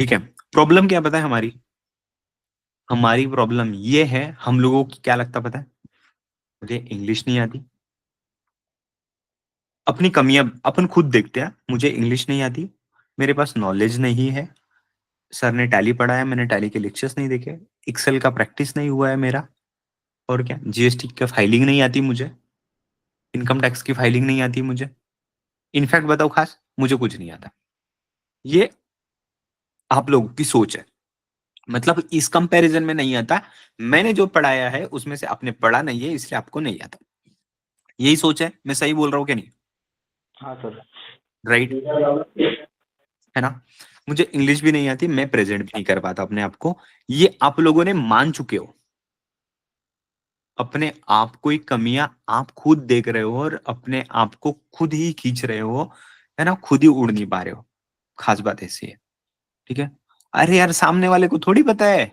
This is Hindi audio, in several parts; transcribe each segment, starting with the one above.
ठीक है। प्रॉब्लम क्या पता है हमारी? हमारी प्रॉब्लम ये है, हम लोगों की क्या लगता पता है? मुझे इंग्लिश नहीं आती। अपनी कमियां अपन खुद देखते हैं, मुझे इंग्लिश नहीं आती, मेरे पास नॉलेज नहीं है, सर ने टैली पढ़ाया, मैंने टैली के लेक्चर्स नहीं देखे, एक्सेल का प्रैक्टिस नहीं हुआ है मेरा, और क्या जीएसटी का फाइलिंग नहीं आती मुझे, इनकम टैक्स की फाइलिंग नहीं आती मुझे, इनफैक्ट बताओ खास मुझे कुछ नहीं आता। ये आप लोगों की सोच है, मतलब इस कंपैरिजन में नहीं आता। मैंने जो पढ़ाया है उसमें से आपने पढ़ा नहीं है, इसलिए आपको नहीं आता। यही सोच है, मैं सही बोल रहा हूँ क्या नहीं? हाँ सर। राइट, है ना? मुझे इंग्लिश भी नहीं आती, मैं प्रेजेंट भी नहीं कर पाता अपने आप को, ये आप लोगों ने मान चुके हो। अपने आप को ही कमियां आप खुद देख रहे हो और अपने आप को खुद ही खींच रहे हो, है ना? खुद ही उड़ नहीं पा रहे हो। खास बात ऐसी है, ठीक है। अरे यार, सामने वाले को थोड़ी पता है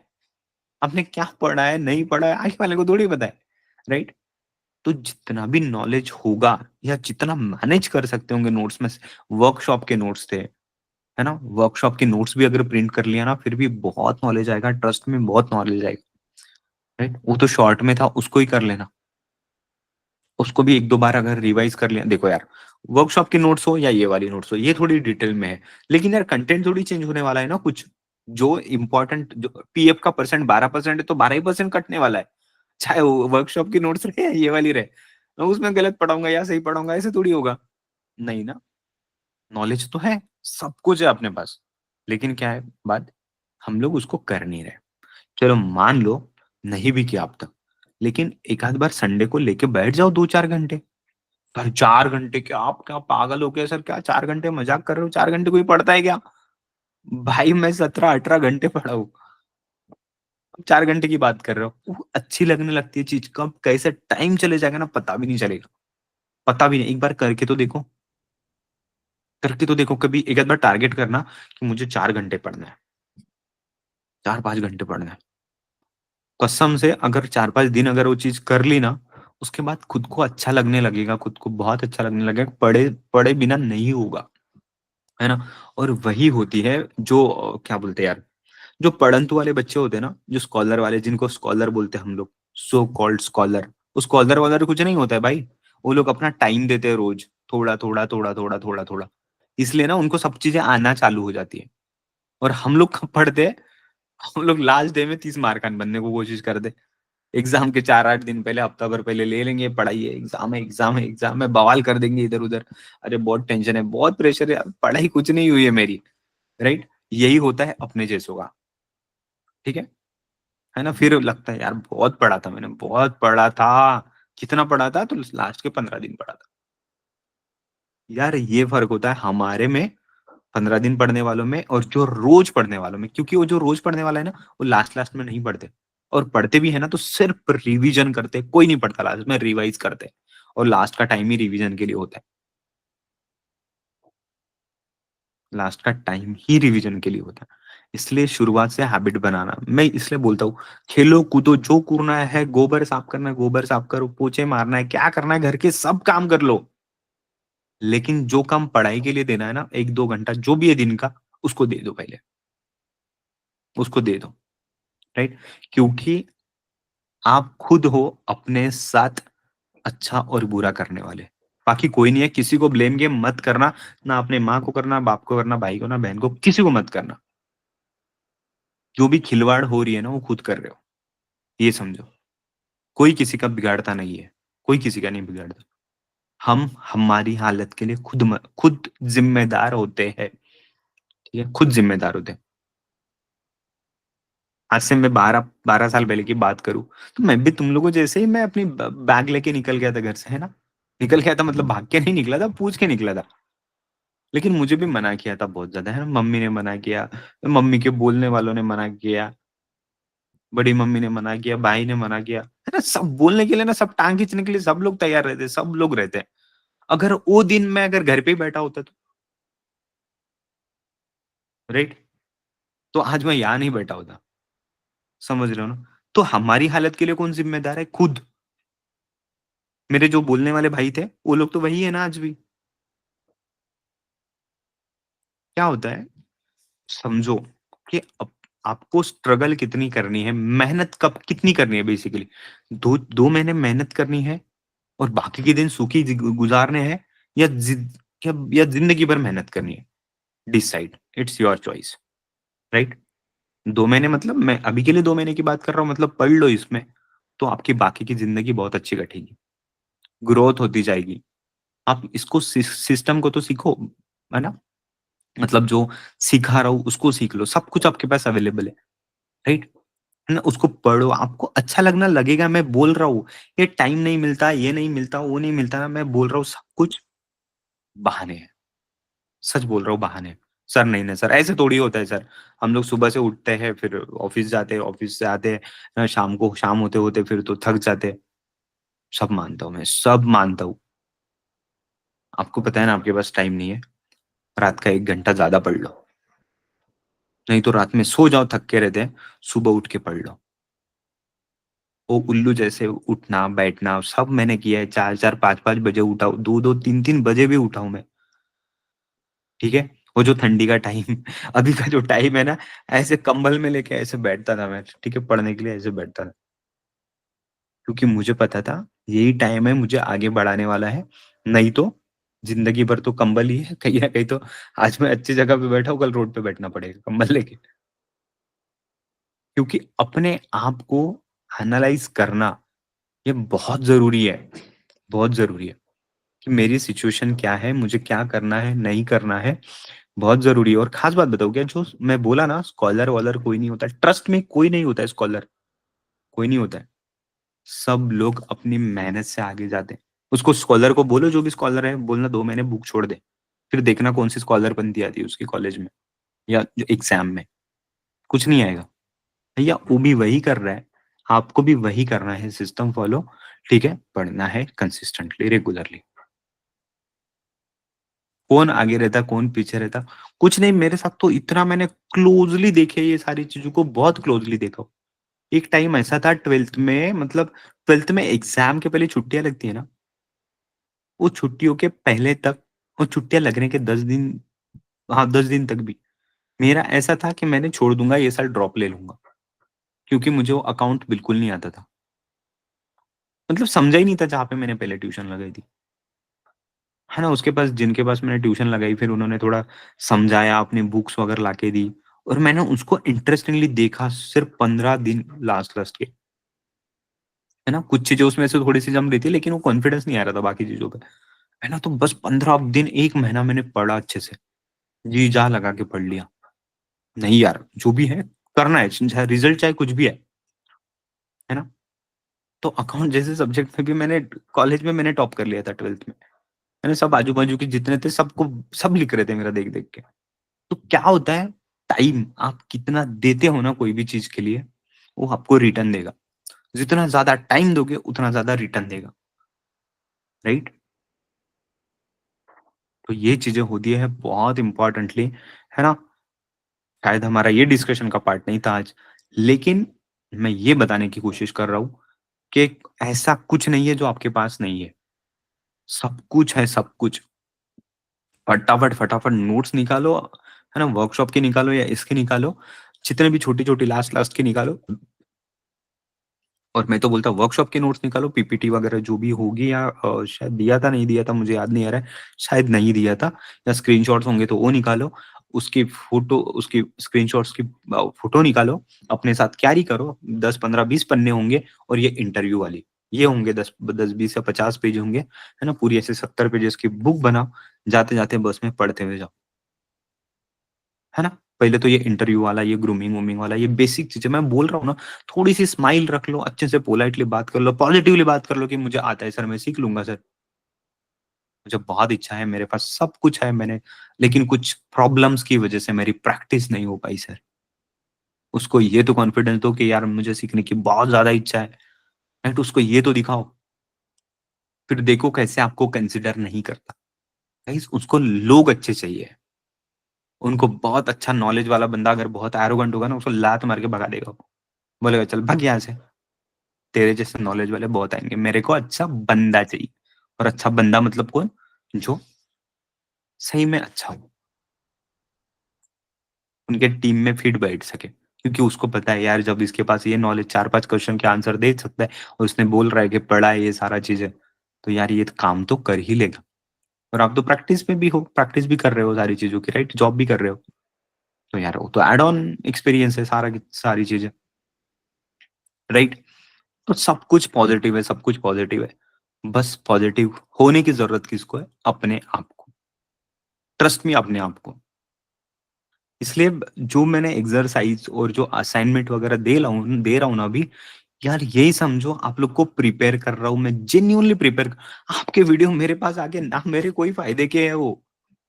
आपने क्या पढ़ा है नहीं पढ़ा है, आगे वाले को थोड़ी पता है। राइट। तो जितना भी नॉलेज होगा या जितना मैनेज कर सकते होंगे नोट्स में से, वर्कशॉप के नोट्स थे, है ना? वर्कशॉप के नोट्स भी अगर प्रिंट कर लिया ना, फिर भी बहुत नॉलेज आएगा, ट्रस्ट में बहुत नॉलेज आएगा। राइट, वो तो शॉर्ट में था, उसको ही कर लेना। उसको भी एक दो बार अगर रिवाइज कर लिया, देखो यार, वर्कशॉप के नोट्स हो या ये वाली नोट्स हो, ये थोड़ी डिटेल में है, लेकिन यार कंटेंट थोड़ी चेंज होने वाला है ना कुछ। जो इंपॉर्टेंट, जो पीएफ का परसेंट 12% है, तो 12% कटने वाला है, चाहे वो वर्कशॉप की नोट्स रहे या ये वाली रहे। मैं उसमें गलत पढ़ाऊंगा या सही पढ़ाऊंगा, ऐसे थोड़ी होगा। नहीं ना, नॉलेज तो है, सब कुछ है अपने पास, लेकिन क्या है बात, हम लोग उसको कर नहीं रहे। चलो मान लो नहीं भी किया अब तक, लेकिन एक आध बार संडे को लेके बैठ जाओ 2-4 घंटे। पर 4 घंटे क्या, आप क्या पागल हो गए सर? क्या 4 घंटे मजाक कर रहे हो? 4 घंटे कोई पढ़ता है क्या? भाई मैं 17-18 घंटे पढ़ा हूँ, 4 घंटे की बात कर रहे हो? वो अच्छी लगने लगती है चीज, कब कैसे टाइम चले जाएगा ना पता भी नहीं चलेगा। पता भी नहीं, एक बार करके तो देखो, करके तो देखो कभी, एक आध बार टारगेट करना कि मुझे 4 घंटे पढ़ना है, 4-5 घंटे पढ़ना है। कसम से अगर 4-5 दिन अगर वो चीज कर ली ना, उसके बाद खुद को अच्छा लगने लगेगा, खुद को बहुत अच्छा लगने लगेगा, पढ़े पढ़े बिना नहीं होगा, है ना? और वही होती है जो क्या बोलते हैं यार, जो पढ़ंतु वाले बच्चे होते हैं ना, जो स्कॉलर वाले, जिनको स्कॉलर बोलते हैं हम लोग, सो कॉल्ड स्कॉलर, वो स्कॉलर वाला कुछ नहीं होता है भाई। वो लोग अपना टाइम देते हैं रोज, थोड़ा थोड़ा थोड़ा थोड़ा थोड़ा थोड़ा, इसलिए ना उनको सब चीजें आना चालू हो जाती है। और हम लोग कब पढ़ते हैं? हम लोग लास्ट डे में 30 मार्कान बनने को कोशिश करते, एग्जाम के 4-8 दिन पहले, हफ्ता भर पहले ले लेंगे, पढ़ाई है, एग्जाम है, एग्जाम है, एग्जाम है, बवाल कर देंगे इधर उधर। अरे बहुत टेंशन है, बहुत प्रेशर है, पढ़ाई कुछ नहीं हुई है मेरी। राइट, यही होता है अपने जैसों का, ठीक है ना? फिर लगता है यार बहुत पढ़ा था मैंने, बहुत पढ़ा था। कितना पढ़ा था? तो लास्ट के 15 दिन पढ़ा था। यार ये फर्क होता है हमारे में, 15 दिन पढ़ने वालों में और जो रोज पढ़ने वालों में, क्योंकि वो जो रोज पढ़ने वाला है ना, वो लास्ट लास्ट में नहीं पढ़ते, और पढ़ते भी है ना तो सिर्फ रिवीजन करते, कोई नहीं पढ़ता लास्ट में, रिवाइज करते। और लास्ट का टाइम ही रिवीजन के लिए होता है, लास्ट का टाइम ही रिवीजन के लिए होता है। इसलिए शुरुआत से हैबिट बनाना, मैं इसलिए बोलता हूँ, खेलो कूदो, जो करना है, गोबर साफ करना है गोबर साफ करो, पोछे मारना है, क्या करना है घर के सब काम कर लो, लेकिन जो काम पढ़ाई के लिए देना है ना, 1-2 घंटा जो भी है दिन का, उसको दे दो पहले, उसको दे दो। राइट, क्योंकि आप खुद हो अपने साथ अच्छा और बुरा करने वाले, बाकी कोई नहीं है। किसी को ब्लेम गेम मत करना, ना अपने माँ को करना, बाप को करना, भाई को ना बहन को, किसी को मत करना। जो भी खिलवाड़ हो रही है ना, वो खुद कर रहे हो, ये समझो। कोई किसी का बिगाड़ता नहीं है, कोई किसी का नहीं बिगाड़ता। हम हमारी हालत के लिए खुद जिम्मेदार होते हैं, ठीक है? खुद जिम्मेदार होते हैं। आज से मैं 12-12 साल पहले की बात करूं, तो मैं भी तुम लोगों जैसे ही, मैं अपनी बैग लेके निकल गया था घर से, है ना? निकल गया था मतलब भाग के नहीं निकला था, पूछ के निकला था। लेकिन मुझे भी मना किया था बहुत ज्यादा, है ना? मम्मी ने मना किया, मम्मी के बोलने वालों ने मना किया, बड़ी मम्मी ने मना किया, भाई ने मना किया, है ना? सब बोलने के लिए ना, सब टांग खींचने के लिए सब लोग तैयार रहते, सब लोग रहते हैं। अगर वो दिन मैं अगर घर पे ही बैठा होता तो, राइट, तो आज मैं यहाँ नहीं बैठा होता। समझ रहे हो ना? तो हमारी हालत के लिए कौन जिम्मेदार है? खुद। मेरे जो बोलने वाले भाई थे, वो लोग तो वही है ना आज भी। क्या होता है, समझो, कि आपको स्ट्रगल कितनी करनी है, मेहनत कब कितनी करनी है बेसिकली। 2 महीने मेहनत करनी है और बाकी के दिन सुखी गुजारने हैं, या या ज़िंदगी भर मेहनत करनी है। Decide, it's your choice, right? 2 महीने मतलब मैं अभी के लिए 2 महीने की बात कर रहा हूँ, मतलब पढ़ लो इसमें, तो आपकी बाकी की ज़िंदगी बहुत अच्छी कटेगी, ग्रोथ होती जाएगी। आप इसको सिस्टम को तो सीखो, है ना? मतलब जो सिखा रहा हूँ उसको सीख लो, सब कुछ आपके पास अवेलेबल है, राइट? है ना? उसको पढ़ो, आपको अच्छा लगना लगेगा, मैं बोल रहा हूँ, ये टाइम नहीं मिलता, ये नहीं मिलता, वो नहीं मिलता ना, मैं बोल रहा हूँ सब कुछ बहाने हैं। सच बोल रहा हूँ बहाने हैं। सर नहीं सर, ऐसे थोड़ी होता है सर। हम लोग सुबह से उठते हैं, फिर ऑफ़िस जाते हैं, ऑफ़िस से आते हैं, शाम होते-होते फिर तो थक जाते हैं। सब मानता हूँ मैं, सब मानता हूँ। आपको पता है ना आपके पास टाइम नहीं है, रात का 1 घंटा ज़्यादा पढ़ लो। नहीं तो रात में सो जाओ थक के रहते हैं, सुबह उठ के पढ़ लो। वो उल्लू जैसे उठना, बैठना सब मैंने किया है, 4-4 5-5 बजे उठा हूँ, 2-2 3-3 बजे भी उठा हूँ मैं, ठीक है? वो जो ठंडी का टाइम अभी का जो टाइम है ना, ऐसे कंबल में लेके ऐसे बैठता था मैं, ठीक है? पढ़ने के लिए ऐसे बैठता था। क्योंकि मुझे पता था यही टाइम है मुझे आगे बढ़ाने वाला है, नहीं तो ज़िंदगी भर तो कंबल ही है, कहीं न कहीं तो आज मैं अच्छी जगह पे बैठा हूँ, कल रोड पे बैठना पड़ेगा कंबल लेके। क्योंकि अपने आप को एनालाइज़ करना ये बहुत ज़रूरी है, बहुत ज़रूरी है कि मेरी सिचुएशन क्या है, मुझे क्या करना है, नहीं करना है, बहुत ज़रूरी है। और ख़ास बात बताऊँ क्या, जो मैं बोला ना स्कॉलर-वॉलर कोई नहीं होता है, ट्रस्ट मी कोई नहीं होता है स्कॉलर, कोई नहीं होता है। सब लोग अपनी मेहनत से आगे जाते हैं। उसको स्कॉलर को बोलो, जो भी स्कॉलर है, बोलना 2 महीने बुक छोड़ दे। फिर देखना कौन-सी स्कॉलर बनती आती है उसके कॉलेज में या जो एग्ज़ाम में, कुछ नहीं आएगा। भैया वो भी वही कर रहा है, आपको भी वही करना है, सिस्टम फ़ॉलो, ठीक है? पढ़ना है कंसिस्टेंटली, रेगुलरली। कौन आगे रहता, कौन पीछे रहता, कुछ नहीं। मेरे साथ तो इतना मैंने क्लोज़ली देखे ये सारी चीज़ों को, बहुत क्लोज़ली देखा हूँ। एक टाइम ऐसा था 12th में, मतलब 12th में एग्ज़ाम के पहले छुट्टियाँ लगती है ना, वो छुट्टियों के पहले तक, वो छुट्टियाँ लगने के 10 दिन, हाँ, 10 दिन तक भी, मेरा ऐसा था कि मैंने छोड़ दूँगा, ये साल ड्रॉप ले लूँगा। क्योंकि मुझे वो अकाउंट बिल्कुल नहीं आता था। मतलब समझा ही नहीं था जहाँ पे मैंने पहले ट्यूशन लगाई थी। है ना? उसके पास जिनके पास मैंने ट्यूशन लगाई, फिर उन्होंने थोड़ा समझाया, अपनी बुक्स वगैरह लाके दी और मैंने उसको इंटरेस्टिंगली देखा सिर्फ़ 15 दिन लास्ट लास्ट के। है ना? कुछ चीज़ें उसमें से थोड़ी-सी जम रही थी, लेकिन वो कॉन्फिडेंस नहीं आ रहा था बाकी चीज़ों पे। है ना? तो बस 15 दिन, 1 महीना मैंने पढ़ा अच्छे से। जी-जान लगा के पढ़ लिया। नहीं यार, जो भी है करना है, चाहे रिज़ल्ट चाहे कुछ भी है ना? तो अकाउंट जैसे सब्जेक्ट में भी मैंने कॉलेज में मैंने टॉप कर लिया था 12th में। मैंने सब आजू-बाजू के जितने थे सबको, सब लिख रहे थे मेरा देख-देख के। तो क्या होता है, टाइम आप कितना देते हो ना कोई भी चीज़ के लिए, वो आपको रिटर्न देगा। जितना ज़्यादा टाइम दोगे उतना ज़्यादा रिटर्न देगा, राइट? तो ये चीज़ें होती है बहुत इम्पोर्टेंटली, है ना? शायद हमारा ये डिस्कशन का पार्ट नहीं था आज, लेकिन मैं ये बताने की कोशिश कर रहा हूँ कि ऐसा कुछ नहीं है जो आपके पास नहीं है। सब कुछ है, सब कुछ। फटाफट नोट्स निकालो, है ना? वर्कशॉप के निकालो या इसके निकालो, जितने भी छोटी-छोटी लास्ट लास्ट के निकालो। और मैं तो बोलता हूँ वर्कशॉप के नोट्स निकालो, पीपीटी वगैरह जो भी होगी, या शायद दिया था, नहीं दिया था, मुझे याद नहीं आ रहा है। शायद नहीं दिया था, या स्क्रीनशॉट्स होंगे तो वो निकालो। उसकी स्क्रीनशॉट्स की फ़ोटो निकालो, अपने साथ कैरी करो, 10, 15, 20 पन्ने होंगे और ये इंटरव्यू वाली, ये होंगे 10, 20 या 50 पेज होंगे, है ना? पूरी ऐसे 70 पेजेज़ की बुक बनाओ, जाते-जाते बस में पढ़ते हुए जाओ। है ना? पहले तो ये इंटरव्यू वाला, ये ग्रूमिंग-वूमिंग वाला, ये बेसिक चीज़ें मैं बोल रहा हूँ ना, थोड़ी-सी स्माइल रख लो, अच्छे से पोलाइटली बात कर लो, पॉजिटिवली बात कर लो कि मुझे आता है सर, मैं सीख लूँगा सर, मुझे बहुत इच्छा है, मेरे पास सब कुछ है, मैंने लेकिन कुछ प्रॉब्लम्स की वजह से मेरी प्रैक्टिस नहीं हो पाई सर। उसको ये तो कॉन्फिडेंस दो कि यार मुझे सीखने की बहुत ज़्यादा इच्छा है, राइट? उसको ये तो दिखाओ, फिर देखो कैसे आपको कंसिडर नहीं करता। गाइस, उसको लोग अच्छे चाहिए। उनको बहुत अच्छा नॉलेज वाला बंदा अगर बहुत एरोगेंट होगा ना, उसको लात मार के भगा देगा वो। बोलेगा चल भाग यहाँ से। तेरे जैसे नॉलेज वाले बहुत आएँगे, मेरे को अच्छा बंदा चाहिए। और अच्छा बंदा मतलब कौन? जो सही में अच्छा हो। उनके टीम में फिट बैठ सके। क्योंकि उसको पता है यार जब इसके पास ये नॉलेज 4-5 क्वेश्चन के आंसर दे सकता है और उसने बोल रहा है कि पढ़ा है ये सारा चीज़ें, तो यार ये काम तो कर ही लेगा। और आप तो प्रैक्टिस में भी हो, प्रैक्टिस भी कर रहे हो सारी चीज़ों की, राइट? जॉब भी कर रहे हो। तो यार वो तो ऐड ऑन एक्सपीरियंस है सारा की सारी चीज़ें, राइट? तो सब कुछ पॉज़िटिव है, सब कुछ पॉज़िटिव है। बस पॉज़िटिव होने की ज़रूरत किसको है? अपने आप को। ट्रस्ट मी अपने आप को। इसलिए जो मैंने एक्सरसाइज़ और जो असाइनमेंट वगैरह दे रहा हूँ ना अभी, यार यही समझो आप लोग को प्रिपेयर कर रहा हूँ मैं, जेन्युइनली प्रिपेयर। आपके वीडियो मेरे पास आके ना मेरे कोई फ़ायदे के है वो,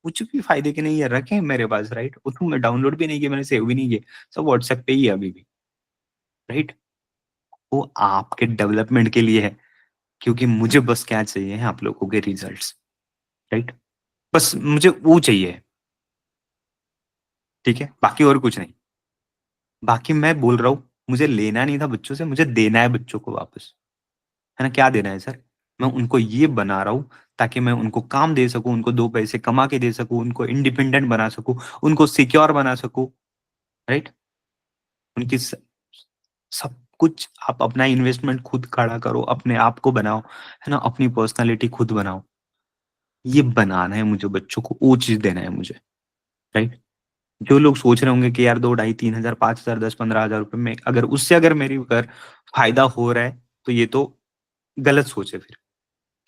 कुछ भी फ़ायदे के नहीं है, रखे हैं मेरे पास, राइट? वो तो मैं डाउनलोड भी नहीं किए, मैंने सेव भी नहीं किए, सब व्हाट्सएप पे ही है अभी भी, राइट? वो आपके डेवलपमेंट के लिए है, क्योंकि मुझे बस क्या चाहिए आप लोगों के रिजल्ट्स, राइट? बस मुझे वो चाहिए, ठीक है? बाकी और कुछ नहीं। बाकी मैं बोल रहा हूँ, मुझे लेना नहीं था बच्चों से, मुझे देना है बच्चों को वापस। है ना? क्या देना है सर? मैं उनको ये बना रहा हूँ ताकि मैं उनको काम दे सकूँ, उनको 2 पैसे कमा के दे सकूँ, उनको इंडिपेंडेंट बना सकूँ, उनको सिक्योर बना सकूँ, राइट? उनकी सब कुछ आप अपना इन्वेस्टमेंट खुद खड़ा करो, अपने आप को बनाओ, है ना? अपनी पर्सनैलिटी खुद बनाओ। ये बनाना है मुझे बच्चों को, वो चीज़ देना है मुझे, राइट? जो लोग सोच रहे होंगे कि यार 2 ढाई 3,000 5,000 10-15,000 रुपए में अगर मेरी अगर फ़ायदा हो रहा है, तो ये तो गलत सोच है फिर।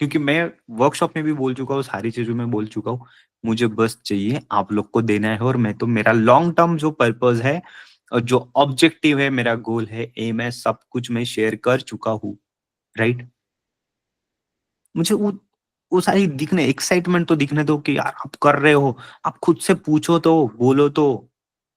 क्योंकि मैं वर्कशॉप में भी बोल चुका हूँ, सारी चीज़ों में बोल चुका हूँ। मुझे बस चाहिए आप लोग को देना है और मैं तो मेरा लॉन्ग टर्म जो पर्पज़ है और जो ऑब्जेक्टिव है, मेरा गोल है, एम है, सब कुछ मैं शेयर कर चुका हूँ, राइट? मुझे वो सारी दिखने एक्साइटमेंट तो दिखने दो कि यार आप कर रहे हो। आप खुद से पूछो तो, बोलो तो।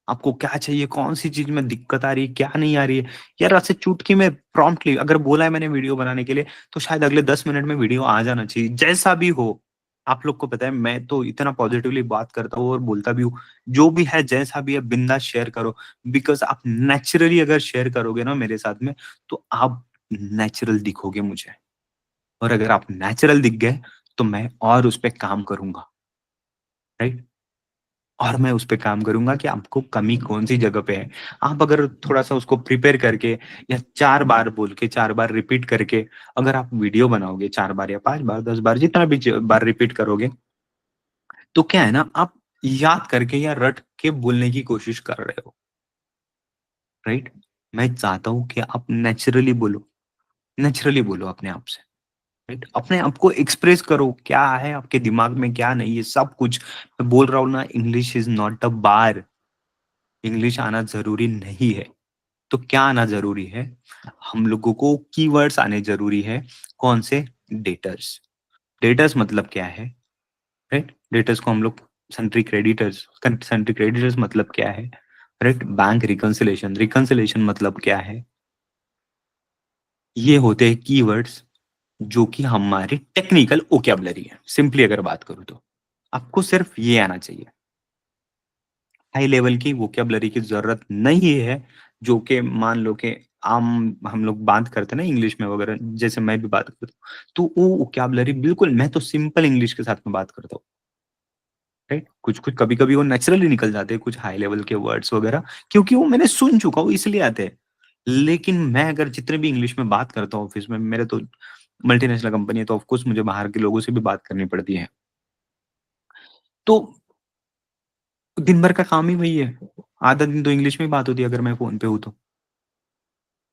आपको क्या चाहिए? कौन-सी चीज़ में दिक्कत आ रही है? क्या नहीं आ रही है? यार ऐसे चुटकी में प्रॉम्प्टली अगर बोला है मैंने वीडियो बनाने के लिए, तो शायद अगले 10 मिनट में वीडियो आ जाना चाहिए, जैसा भी हो। आप लोग को पता है मैं तो इतना पॉजिटिवली बात करता हूँ और बोलता भी हूँ, जो भी है, जैसा भी है बिंदास शेयर करो। बिकॉज़ आप नेचुरली अगर शेयर करोगे ना मेरे साथ में, तो आप नेचुरल दिखोगे मुझे और अगर आप नेचुरल दिख गए, तो मैं और उस पे काम करूँगा, राइट? और मैं उस पे काम करूँगा कि आपको कमी कौन-सी जगह पे है। आप अगर थोड़ा-सा उसको प्रिपेयर करके या 4 बार बोल के, 4 बार रिपीट करके अगर आप वीडियो बनाओगे 4 बार या 5 बार, 10 बार जितना भी बार रिपीट करोगे, तो क्या है ना आप याद करके या रट के बोलने की कोशिश कर रहे हो, राइट? मैं चाहता हूँ कि आप नेचुरली बोलो अपने आप से, राइट? अपने आप को एक्सप्रेस करो, क्या है आपके दिमाग में, क्या नहीं है, सब कुछ। मैं बोल रहा हूँ ना, English is not a bar. English आना ज़रूरी नहीं है। तो क्या आना ज़रूरी है? हम लोगों को कीवर्ड्स आने ज़रूरी है। कौन से? डेटर्स। डेटर्स मतलब क्या है? राइट? डेटर्स को हम लोग सेंट्री क्रेडिटर्स मतलब क्या है? राइट? बैंक रिकंसिलिएशन, रिकंसिलिएशन मतलब क्या है? ये होते हैं कीवर्ड्स जो कि हमारी टेक्निकल वोकैब्युलरी है, सिंपली अगर बात करूँ तो। आपको सिर्फ ये आना चाहिए। हाई लेवल की वोकैब्युलरी की ज़रूरत नहीं है, जो कि मान लो कि आम हम लोग बात करते हैं ना इंग्लिश में वगैरह, जैसे मैं भी बात करता हूँ, तो वो वोकैब्युलरी बिल्कुल मैं तो सिंपल इंग्लिश के साथ में बात करता हूँ, राइट? कुछ-कुछ कभी-कभी वो नेचुरली निकल जाते हैं, कुछ हाई लेवल के वर्ड्स वगैरह, क्योंकि वो मैंने सुन चुका हूँ इसलिए आते हैं। लेकिन मैं अगर जितने भी इंग्लिश में बात करता हूँ ऑफ़िस में, मेरे तो मल्टीनेशनल कंपनी है, तो ऑफ़ कोर्स मुझे बाहर के लोगों से भी बात करनी पड़ती है। तो दिन भर का काम ही वही है। आधा दिन तो इंग्लिश में ही बात होती है अगर मैं फ़ोन पे हूँ तो।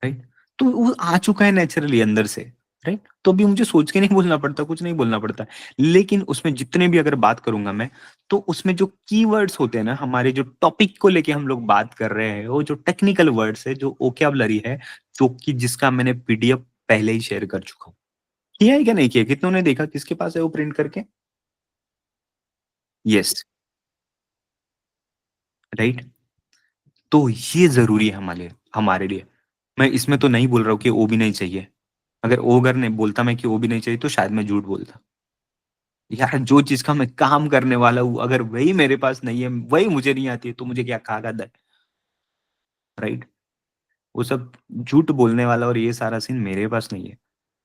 राइट? तो वो आ चुका है नेचुरली अंदर से, राइट? तो अभी मुझे सोच के नहीं बोलना पड़ता, कुछ नहीं बोलना पड़ता। लेकिन उसमें जितने भी अगर बात करूँगा मैं, तो उसमें जो कीवर्ड्स होते हैं ना, हमारे जो टॉपिक को लेके हम लोग बात कर रहे हैं, वो जो टेक्निकल वर्ड्स है, जो वोकैब्युलरी है, जो कि जिसका मैंने पीडीएफ पहले ही शेयर कर चुका हूँ। किया है क्या नहीं किया? कितनों ने देखा? किसके पास है वो प्रिंट करके? Yes, right? तो ये ज़रूरी है हमारे लिए। मैं इसमें तो नहीं बोल रहा हूँ कि वो भी नहीं चाहिए। अगर वो अगर नहीं बोलता मैं कि वो भी नहीं चाहिए, तो शायद मैं झूठ बोलता। यार जो चीज़ का मैं काम करने वाला हूँ, अगर वही मेरे पास नहीं है, वही मुझे नहीं आती है, तो मुझे क्या खागा राइट? वो सब झूठ बोलने वाला और ये सारा सीन मेरे पास नहीं है।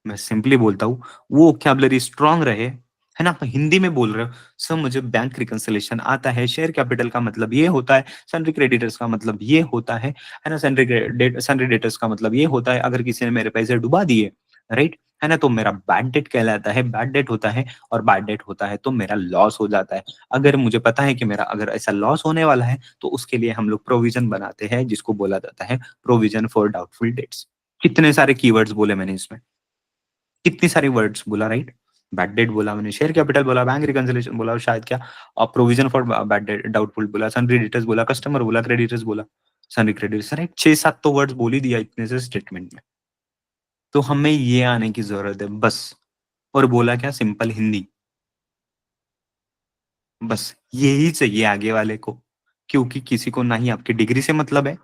मैं सिंपली बोलता हूँ, वो वोकैब्युलरी स्ट्रॉन्ग रहे, है ना? हिंदी में बोल रहे हो, सर मुझे बैंक रिकंसिलिएशन आता है, शेयर कैपिटल का मतलब ये होता है, सन्ड्री क्रेडिटर्स का मतलब ये होता है ना? सन्ड्री डेटर्स का मतलब ये होता है, अगर किसी ने मेरे पैसे डुबा दिए, राइट? है ना? तो मेरा बैड डेट कहलाता है, बैड डेट होता है और बैड डेट होता है तो मेरा लॉस हो जाता है। अगर मुझे पता है कि मेरा अगर ऐसा लॉस होने वाला है, तो उसके लिए हम लोग प्रोविज़न बनाते हैं जिसको बोला जाता है प्रोविज़न फॉर डाउटफुल डेट्स। कितने सारे कीवर्ड्स बोले मैंने इसमें। कितनी सारी वर्ड्स बोला, राइट? बैड डेट बोला मैंने, शेयर कैपिटल बोला, बैंक रिकंसिलिएशन बोला और शायद क्या provision for bad debt doubtful बोला, सन्ड्री डेटर्स बोला, कस्टमर बोला, क्रेडिटर्स बोला, सन्ड्री क्रेडिटर्स, राइट? 6-7 तो वर्ड्स बोल ही दिया इतने से स्टेटमेंट में। तो हमें ये आने की ज़रूरत है बस। और बोला क्या, सिंपल हिंदी, बस यही चाहिए आगे वाले को। क्योंकि किसी को ना ही आपकी डिग्री से मतलब है,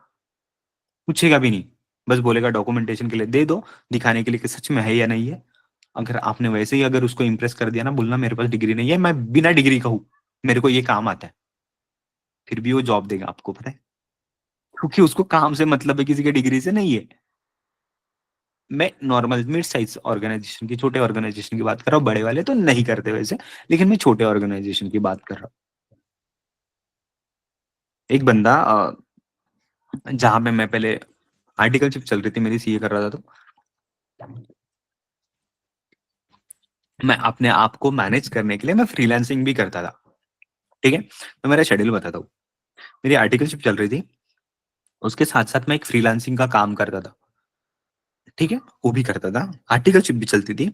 पूछेगा भी नहीं। बस बोलेगा डॉक्यूमेंटेशन के लिए दे दो, दिखाने के लिए कि सच में है या नहीं है। अगर आपने वैसे ही अगर उसको इम्प्रेस कर दिया ना, बोलना मेरे पास डिग्री नहीं है, मैं बिना डिग्री का हूँ, मेरे को ये काम आता है, फिर भी वो जॉब देगा आपको, पता है? क्योंकि उसको काम से मतलब है, किसी की डिग्री से नहीं है। मैं नॉर्मल मिड साइज ऑर्गेनाइजेशन की, छोटे ऑर्गेनाइजेशन की बात कर रहा हूँ, बड़े वाले तो नहीं करते वैसे, लेकिन मैं छोटे ऑर्गेनाइजेशन की बात कर रहा हूँ। एक बंदा जहाँ पे मैं पहले आर्टिकलशिप चल रही थी मेरी, सीए कर रहा था, तो मैं अपने आप को मैनेज करने के लिए मैं फ्रीलांसिंग भी करता था, ठीक है? तो मेरा शेड्यूल बताता हूँ। मेरी आर्टिकलशिप चल रही थी, उसके साथ-साथ मैं एक फ्रीलांसिंग का काम करता था, ठीक है? वो भी करता था, आर्टिकलशिप भी चलती थी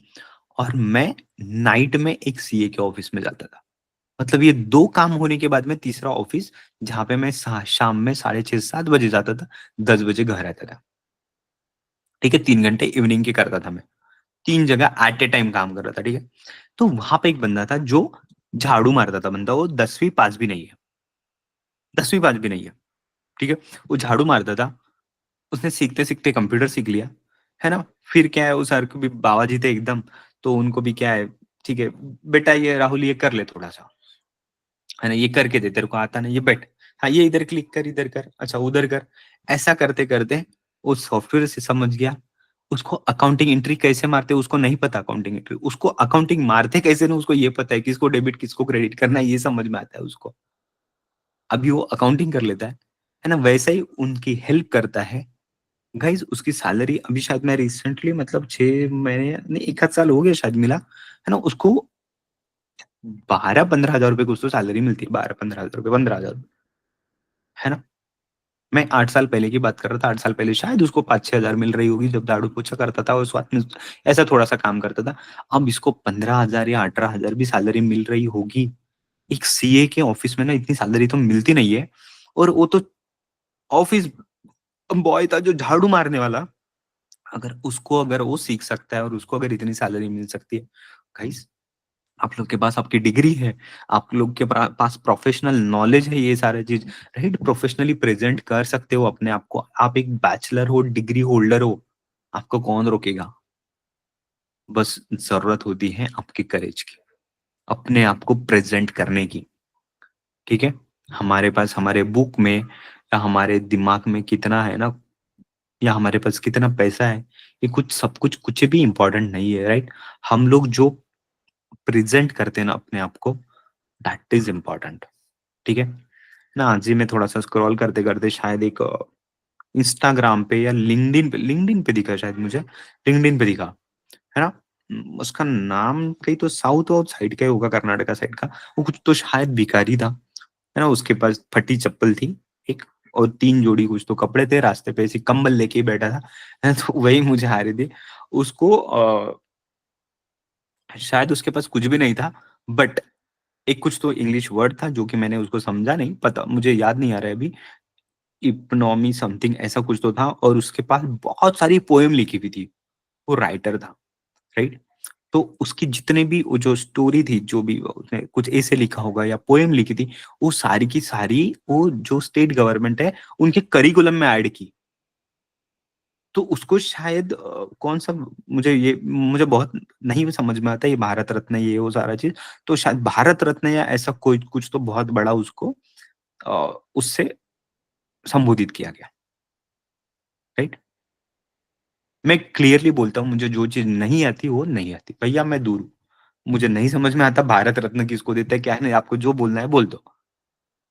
और मैं नाइट में एक सीए के ऑफिस में जाता था। मतलब ये 2 काम होने के बाद में तीसरा ऑफिस, जहाँ पे मैं शाम में साढ़े 6-7 बजे जाता था, 10 बजे घर आता था। ठीक है? 3 घंटे इवनिंग के करता था मैं। 3 जगह एट ए टाइम काम कर रहा था, ठीक है? तो वहाँ पे एक बंदा था जो झाड़ू मारता था बंदा, वो 10वीं पास भी नहीं है, 10वीं पास भी नहीं है, ठीक है? वो झाड़ू मारता था, उसने सीखते-सीखते कंप्यूटर सीख लिया, है ना? फिर क्या है, वो सर के भी बाबा जी थे एकदम, तो उनको भी क्या है, ठीक है, बेटा ये राहुल ये कर ले थोड़ा-सा, है ना? ये करके दे, तेरे को आता नहीं, ये बैठ। हाँ, ये इधर क्लिक कर, इधर कर, अच्छा उधर कर। ऐसा करते-करते वो सॉफ्टवेयर से समझ गया। उसको अकाउंटिंग एंट्री कैसे मारते हैं उसको नहीं पता, अकाउंटिंग एंट्री। उसको अकाउंटिंग मारते कैसे ना उसको ये पता है, किसको डेबिट किसको क्रेडिट करना है, ये समझ में आता है उसको। अभी वो अकाउंटिंग कर लेता है ना? वैसा ही उनकी हेल्प करता है। गाइज़ उसकी सैलरी अभी शायद मैं रिसेंटली मतलब 6 महीने नहीं 1 आध साल हो गया शायद मिला, है ना? उसको 12-15 हज़ार रुपए कुछ तो सैलरी मिलती है, 12-15 हज़ार रुपए, 15 हज़ार, है ना? मैं 8 साल पहले की बात कर रहा था, 8 साल पहले शायद उसको 5-6 हज़ार मिल रही होगी, जब झाड़ू-पोछा करता था और साथ में ऐसा थोड़ा-सा काम करता था। अब इसको 15 हज़ार या 18 हज़ार भी सैलरी मिल रही होगी। एक सीए के ऑफिस में ना इतनी सैलरी तो मिलती नहीं है, और वो तो ऑफिस बॉय था जो झाड़ू मारने वाला। अगर वो सीख सकता है और उसको अगर इतनी सैलरी मिल सकती है, गाइस आप लोग के पास आपकी डिग्री है, आप लोग के पास प्रोफेशनल नॉलेज है, ये सारी चीज, राइट? प्रोफेशनली प्रेजेंट कर सकते हो अपने आप को, आप एक बैचलर हो, डिग्री होल्डर हो, आपको कौन रोकेगा? बस जरूरत होती है आपके करेज की, अपने आप को प्रेजेंट करने की, ठीक है? हमारे पास हमारे बुक में या हमारे दिमाग में कितना है ना, या हमारे पास कितना पैसा है, ये कुछ सब कुछ कुछ भी इम्पोर्टेंट नहीं है, राइट? हम लोग जो प्रेजेंट करते हैं ना अपने आप को, दैट इज इम्पोर्टेंट, ठीक है ना? आज ही मैं थोड़ा सा स्क्रॉल करते करते शायद एक इंस्टाग्राम पे या लिंक्डइन पे दिखा शायद मुझे, लिंक्डइन पे दिखा, है ना? उसका नाम कहीं तो साउथ वाउथ साइड का ही होगा, कर्नाटका साइड का। वो कुछ तो शायद भिखारी था, है ना? उसके पास फटी चप्पल थी एक, और 3 जोड़ी कुछ तो कपड़े थे, रास्ते पे ऐसे कंबल लेके ही बैठा था, है ना? तो वही मुझे आ रही थी। उसको शायद उसके पास कुछ भी नहीं था, बट एक कुछ तो इंग्लिश वर्ड था जो कि मैंने उसको समझा नहीं, पता मुझे याद नहीं आ रहा है अभी। इकोनॉमी समथिंग ऐसा कुछ तो था, और उसके पास बहुत सारी पोएम लिखी हुई थी। वो राइटर था, राइट? तो उसकी जितने भी वो जो स्टोरी थी, जो भी उसने कुछ ऐसे लिखा होगा या पोएम लिखी थी, वो सारी की सारी वो जो स्टेट गवर्नमेंट है, उनके करिकुलम में ऐड की। तो उसको शायद कौन-सा, मुझे बहुत नहीं समझ में आता, ये भारत रत्न ये वो सारा चीज़, तो शायद भारत रत्न या ऐसा कोई कुछ तो बहुत बड़ा उसको उससे संबोधित किया गया, राइट? मैं क्लियरली बोलता हूँ, मुझे जो चीज़ नहीं आती वो नहीं आती। भैया मैं दूर हूँ। मुझे नहीं समझ में आता भारत रत्न किसको देते हैं, क्या है, नहीं आपको जो बोलना है बोल दो।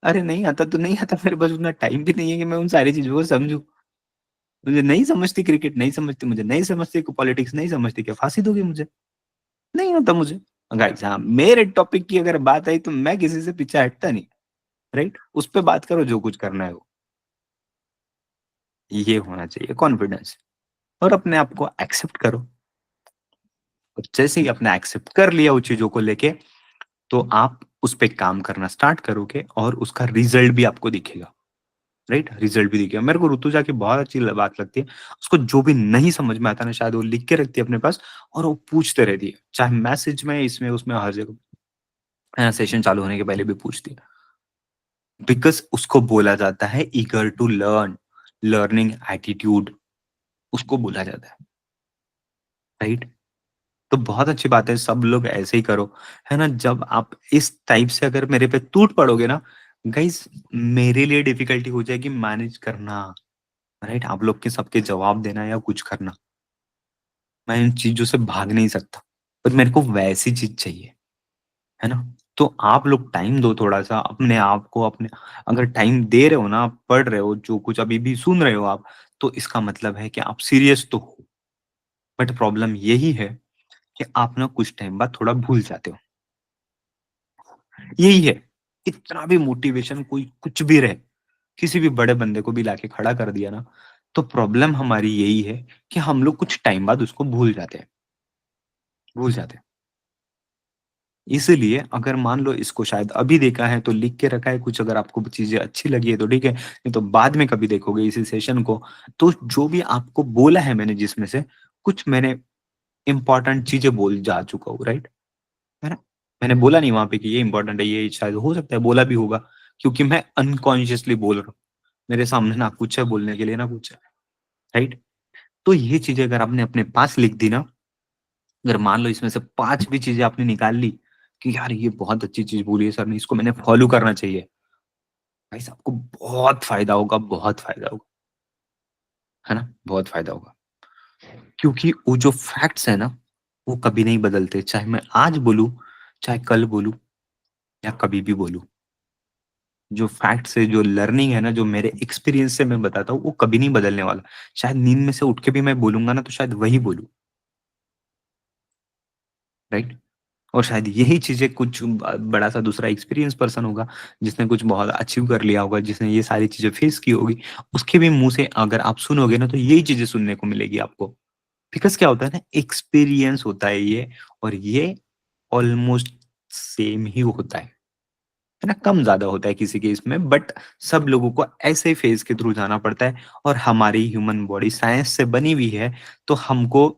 अरे नहीं आता तो नहीं आता, मेरे पास उतना टाइम भी नहीं है कि मैं उन सारी चीज़ों को समझूँ। मुझे नहीं समझती क्रिकेट, नहीं समझती, मुझे नहीं समझती पॉलिटिक्स, नहीं समझती, क्या फांसी दोगे मुझे? नहीं आता मुझे। गाइस हाँ, मेरे टॉपिक की अगर बात आई तो मैं किसी से पीछे हटता नहीं, राइट? उस पे बात करो जो कुछ करना है वो। ये होना चाहिए कॉन्फिडेंस, और अपने आप को एक्सेप्ट करो। और जैसे ही अपना एक्सेप्ट कर लिया उन चीज़ों को लेके, तो आप उस पे काम करना स्टार्ट करोगे और उसका रिजल्ट भी आपको दिखेगा, राइट? रिजल्ट भी दिखेगा। मेरे को ऋतुजा की बहुत अच्छी बात लगती है। उसको जो भी नहीं समझ में आता ना, शायद वो लिख के रखती है अपने पास और वो पूछते रहती है। चाहे मैसेज में, इसमें, उसमें, हर जगह। सेशन चालू होने के पहले भी पूछती है। बिकॉज़ उसको बोला जाता है eager to learn, learning attitude उसको बोला जाता है, राइट? तो बहुत अच्छी बात है, सब लोग ऐसे ही करो, है ना? जब आप इस टाइप से अगर मेरे पे टूट पड़ोगे ना, गाइस मेरे लिए डिफिकल्टी हो जाएगी मैनेज करना, राइट? आप लोग के सबके जवाब देना या कुछ करना। मैं इन चीज़ों से भाग नहीं सकता, पर मेरे को वैसी चीज़ चाहिए, है ना? तो आप लोग टाइम दो थोड़ा-सा अपने आप को, अपने अगर टाइम दे रहे हो ना, आप पढ़ रहे हो, जो कुछ अभी भी सुन रहे हो आप, तो इसका मतलब है कि आप सीरियस तो हो। बट प्रॉब्लम यही है कि आप ना कुछ टाइम बाद थोड़ा भूल जाते हो। यही है, कितना भी मोटिवेशन कोई कुछ भी रहे, किसी भी बड़े बंदे को भी लाके खड़ा कर दिया ना, तो प्रॉब्लम हमारी यही है कि हम लोग कुछ टाइम बाद उसको भूल जाते हैं, भूल जाते हैं। इसीलिए अगर मान लो इसको शायद अभी देखा है तो लिख के रखा है कुछ, अगर आपको चीज़ें अच्छी लगी है तो ठीक है, नहीं तो बाद में कभी देखोगे इसी सेशन को, तो जो भी आपको बोला है मैंने जिसमें से, कुछ मैंने इम्पोर्टेंट चीज़ें बोल जा चुका हूँ, राइट? है ना? मैंने बोला नहीं वहाँ पे कि ये इम्पोर्टेंट है, ये शायद हो सकता है बोला भी होगा, क्योंकि मैं अनकॉन्शियसली बोल रहा हूँ। मेरे सामने ना कुछ है बोलने के लिए ना कुछ है, राइट? तो ये चीज़ें अगर आपने अपने पास लिख दी ना, अगर मान लो इसमें से 5 भी चीज़ें आपने निकाल ली, कि यार ये बहुत अच्छी चीज़ बोली है सर ने, इसको मैंने फॉलो करना चाहिए। भाई साहब को बहुत फ़ायदा होगा, बहुत फ़ायदा होगा, है ना? बहुत फ़ायदा होगा। क्योंकि वो जो फैक्ट्स हैं ना, वो कभी नहीं बदलते, चाहे मैं आज बोलूँ, चाहे कल बोलूँ या कभी भी बोलूँ। जो फैक्ट्स है, जो लर्निंग है ना, जो मेरे एक्सपीरियंस से मैं बताता हूँ, वो कभी नहीं बदलने वाला। शायद नींद में से उठ के भी मैं बोलूँगा ना, तो शायद वही बोलूँ, राइट? और शायद यही चीज़ें कुछ बड़ा-सा दूसरा एक्सपीरियंस पर्सन होगा, जिसने कुछ बहुत अचीव कर लिया होगा, जिसने ये सारी चीज़ें फेस की होगी, उसके भी मुँह से अगर आप सुनोगे ना, तो यही चीज़ें सुनने को मिलेगी आपको। बिकॉज़ क्या होता है ना, एक्सपीरियंस होता है ये, और ये ऑलमोस्ट सेम ही होता है ना? कम-ज़्यादा होता है किसी केस में, बट सब लोगों को ऐसे फेज़ के थ्रू जाना पड़ता है, और हमारी ह्यूमन बॉडी साइंस से बनी हुई है, तो हमको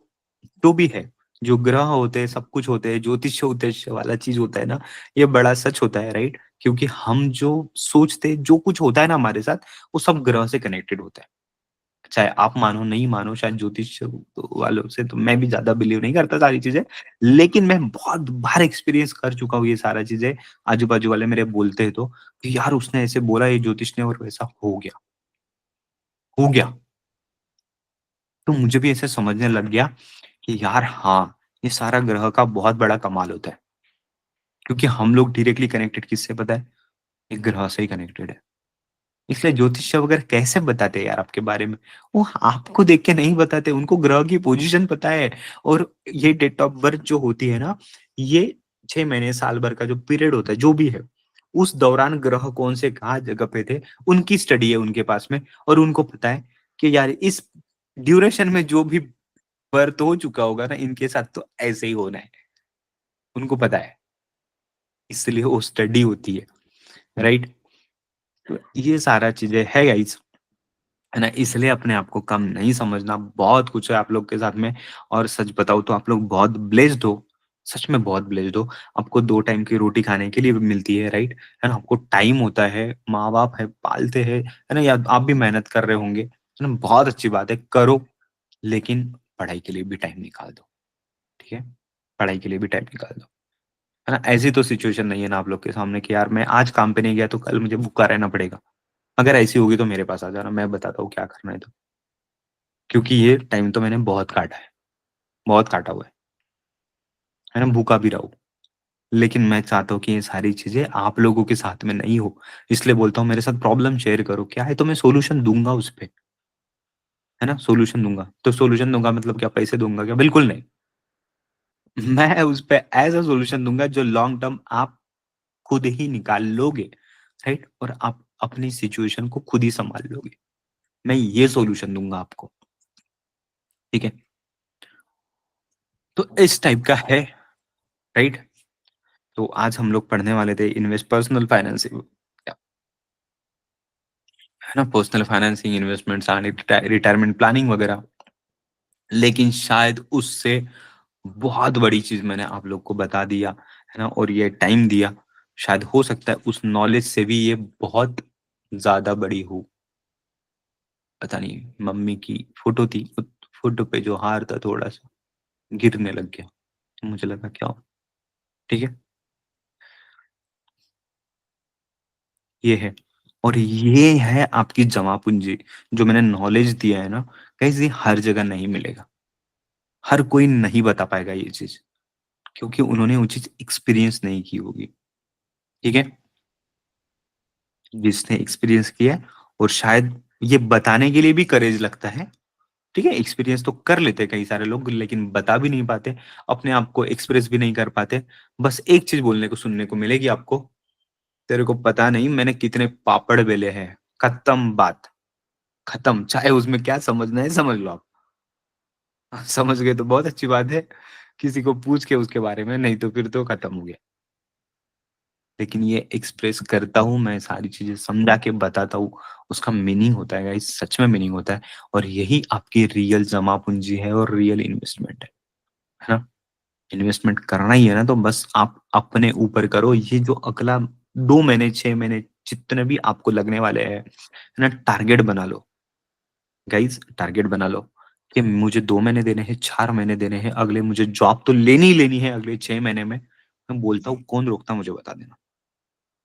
जो भी है, जो ग्रह होते हैं, सब कुछ होते हैं, ज्योतिष-वोतिष वाला चीज़ होता है ना, ये बड़ा सच होता है, राइट? क्योंकि हम जो सोचते हैं, जो कुछ होता है ना हमारे साथ, वो सब ग्रह से कनेक्टेड होता है। चाहे आप मानो, नहीं मानो, शायद ज्योतिष वालों से तो मैं भी ज़्यादा बिलीव नहीं करता सारी चीज़ें, लेकिन मैं बहुत बार एक्सपीरियंस कर चुका हूँ ये सारा चीज़ें, आजू-बाजू वाले मेरे बोलते हैं तो, कि यार उसने ऐसे बोला ये ज्योतिष ने और वैसा हो गया, हो गया। तो मुझे भी ऐसे समझने लग गया कि यार हाँ, ये सारा ग्रह का बहुत बड़ा कमाल होता है। क्योंकि हम लोग डायरेक्टली कनेक्टेड किससे पता है? एक ग्रह से ही कनेक्टेड है। इसलिए ज्योतिष वगैरह कैसे बताते हैं यार आपके बारे में? वो आपको देख के नहीं बताते, उनको ग्रह की पोज़ीशन पता है, और ये डेट ऑफ बर्थ जो होती है ना, ये 6 महीने, साल भर का जो पीरियड होता है, जो भी है, उस दौरान ग्रह कौन से कहाँ जगह पे थे, उनकी स्टडी है उनके पास में, और उनको पता है कि यार इस ड्यूरेशन में जो भी बर्थ हो चुका होगा ना, इनके साथ तो ऐसे ही होना है। उनको पता है, इसलिए वो स्टडी होती है, राइट? तो ये सारा चीज़ें है गाइज़, है ना? इसलिए अपने आप को कम नहीं समझना, बहुत कुछ है आप लोग के साथ में, और सच बताऊँ तो आप लोग बहुत ब्लेस्ड हो, सच में बहुत ब्लेस्ड हो। आपको 2 टाइम की रोटी खाने के लिए भी मिलती है, राइट? है ना? आपको टाइम होता है, माँ-बाप है, पालते हैं, है ना? या आप भी मेहनत कर रहे होंगे, है ना? बहुत अच्छी बात है, करो, लेकिन पढ़ाई के लिए भी टाइम निकाल दो, ठीक है? पढ़ाई के लिए भी टाइम निकाल दो, है ना? ऐसी तो सिचुएशन नहीं है ना आप लोग के सामने कि यार मैं आज काम पे नहीं गया तो कल मुझे भूखा रहना पड़ेगा। अगर ऐसी होगी तो मेरे पास आ जाना, मैं बताता हूँ क्या करना है तो। क्योंकि ये टाइम तो मैंने बहुत काटा है, बहुत काटा हुआ है ना? भूखा भी रहा हूँ। लेकिन मैं चाहता हूँ कि ये सारी चीज़ें आप लोगों के साथ में नहीं हो। इसलिए बोलता हूँ मेरे साथ प्रॉब्लम शेयर करो, क्या है तो मैं सॉल्यूशन दूँगा उस पे, है ना? सॉल्यूशन दूँगा। तो सॉल्यूशन दूँगा मतलब क्या पैसे दूँगा क्या? बिल्कुल नहीं। मैं उस पे ऐसा सॉल्यूशन दूँगा जो लॉन्ग टर्म आप खुद ही निकाल लोगे, राइट? और आप अपनी सिचुएशन को खुद ही सँभाल लोगे। मैं ये सॉल्यूशन दूँगा आपको, ठीक है? तो इस टाइप का है, राइट? तो आज हम लोग पढ़ने वाले थे इन्वेस्ट पर्सनल फाइनेंसिंग, है ना? Personal financing, investments and retirement planning वगैरह। लेकिन शायद उससे बहुत बड़ी चीज़ मैंने आप लोग को बता दिया, है ना? और ये टाइम दिया। शायद हो सकता है उस नॉलेज से भी ये बहुत ज़्यादा बड़ी हो। पता नहीं, मम्मी की फ़ोटो थी, फ़ोटो पे जो हार था थोड़ा-सा गिरने लग गया। मुझे लगा क्या हो, ठीक है? ये है। और ये है आपकी जमा पूँजी, जो मैंने नॉलेज दिया है ना, गाइज़ ये हर जगह नहीं मिलेगा। हर कोई नहीं बता पाएगा ये चीज़, क्योंकि उन्होंने वो चीज़ एक्सपीरियंस नहीं की होगी, ठीक है? जिसने एक्सपीरियंस किया है और शायद ये बताने के लिए भी करेज लगता है, ठीक है? एक्सपीरियंस तो कर लेते हैं कई सारे लोग लेकिन बता भी नहीं पाते, अपने आप को एक्सप्रेस भी नहीं कर पाते। बस एक चीज़ बोलने को सुनने को मिलेगी आपको, "तेरे को पता नहीं मैंने कितने पापड़ बेले हैं।" खत्म बात, खत्म। चाहे उसमें क्या समझना है समझ लो आप। समझ गए तो बहुत अच्छी बात है, किसी को पूछ के उसके बारे में, नहीं तो फिर तो खत्म हो गया। लेकिन ये एक्सप्रेस करता हूँ, मैं सारी चीज़ें समझा के बताता हूँ, उसका मीनिंग होता है गाइस, सच में मीनिंग होता है और यही आपकी रियल जमा पूँजी है और रियल इन्वेस्टमेंट है ना? इन्वेस्टमेंट करना ही है ना, तो बस आप अपने ऊपर करो, ये जो अगला 2 महीने, 6 महीने जितने भी आपको लगने वाले हैं, है ना? टारगेट बना लो, गाइस टारगेट बना लो कि मुझे 2 महीने देने हैं, 4 महीने देने हैं, अगले मुझे जॉब तो लेनी ही लेनी है अगले 6 महीने में। मैं बोलता हूँ कौन रोकता है मुझे बता देना,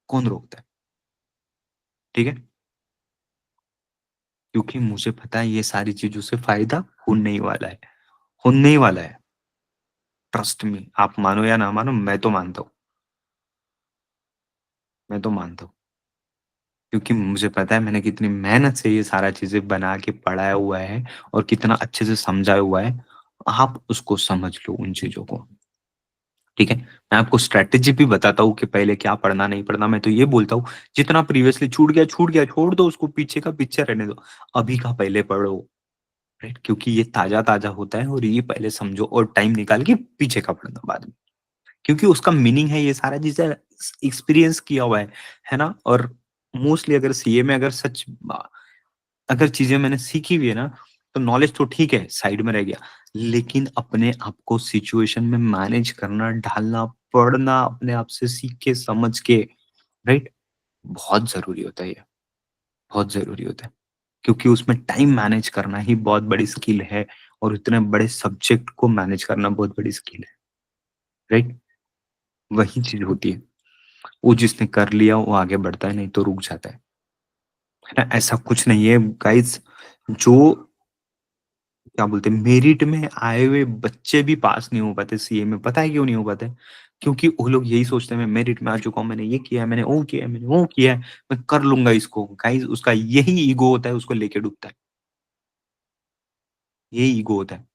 कौन रोकता है? ठीक है? क्योंकि मुझे पता है ये सारी चीज़ों से फ़ायदा होने ही वाला है, होने ही वाला है। ट्रस्ट मी, आप मानो या ना मानो मैं तो मानता हूँ, मैं तो मानता हूँ। क्योंकि मुझे पता है मैंने कितनी मेहनत से ये सारा चीज़ें बना के पढ़ाया हुआ है और कितना अच्छे से समझाया हुआ है। आप उसको समझ लो उन चीज़ों को, ठीक है? मैं आपको स्ट्रैटेजी भी बताता हूँ कि पहले क्या पढ़ना, नहीं पढ़ना। मैं तो ये बोलता हूँ जितना प्रीवियसली छूट गया, छोड़ दो उसको पीछे का पीछे रहने दो। अभी का पहले पढ़ो, राइट? क्योंकि ये ताज़ा-ताज़ा होता है और ये पहले समझो और टाइम निकाल के पीछे का पढ़ना बाद में। क्योंकि उसका मीनिंग है ये सारा चीज़ें एक्सपीरियंस किया हुआ है ना? और मोस्टली अगर सीए में अगर अगर चीज़ें मैंने सीखी हुई है ना, तो नॉलेज तो ठीक है, साइड में रह गया। लेकिन अपने आप को सिचुएशन में मैनेज करना, ढालना, पढ़ना, अपने आप से सीख के, समझ के, राइट? बहुत ज़रूरी होता है ये, बहुत ज़रूरी होता है। क्योंकि उसमें टाइम मैनेज करना ही बहुत बड़ी स्किल है और इतने बड़े सब्जेक्ट को मैनेज करना बहुत बड़ी स्किल है, राइट? वही चीज़ होती है। वो जिसने कर लिया वो आगे बढ़ता है, नहीं तो रुक जाता है ना? ऐसा कुछ नहीं है गाइज़, जो क्या बोलते हैं मेरिट में आए हुए बच्चे भी पास नहीं हो पाते सीए में, पता है क्यों नहीं हो पाते? क्योंकि वो लोग यही सोचते हैं मैं मेरिट में आ चुका हूँ, मैंने ये किया है, मैंने वो किया है, मैंने वो किया है, मैं कर लूँगा इसको। गाइज़ उसका यही ईगो होता है, उसको लेके डूबता है। यही ईगो होता है।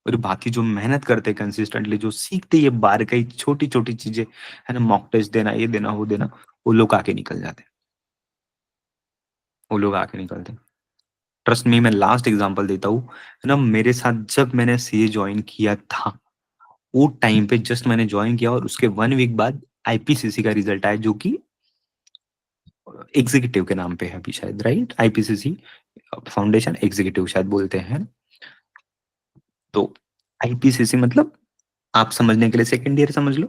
और बाकी जो मेहनत करते हैं कंसिस्टेंटली, जो सीखते हैं ये बारीकाई छोटी-छोटी चीज़ें, है ना? मॉक टेस्ट देना, ये देना, वो देना, वो लोग आगे निकल जाते हैं। वो लोग आगे निकलते हैं। ट्रस्ट मी मैं लास्ट एग्ज़ाम्पल देता हूँ, है ना? मेरे साथ जब मैंने सीए जॉइन किया था, वो टाइम पे जस्ट मैंने जॉइन किया और उसके 1 वीक बाद आईपीसीसी का रिज़ल्ट आया जो कि एग्ज़ीक्यूटिव के नाम पे है अभी शायद, राइट? आईपीसीसी फाउंडेशन एग्ज़ीक्यूटिव शायद बोलते हैं। तो आईपीसीसी मतलब आप समझने के लिए सेकंड ईयर समझ लो,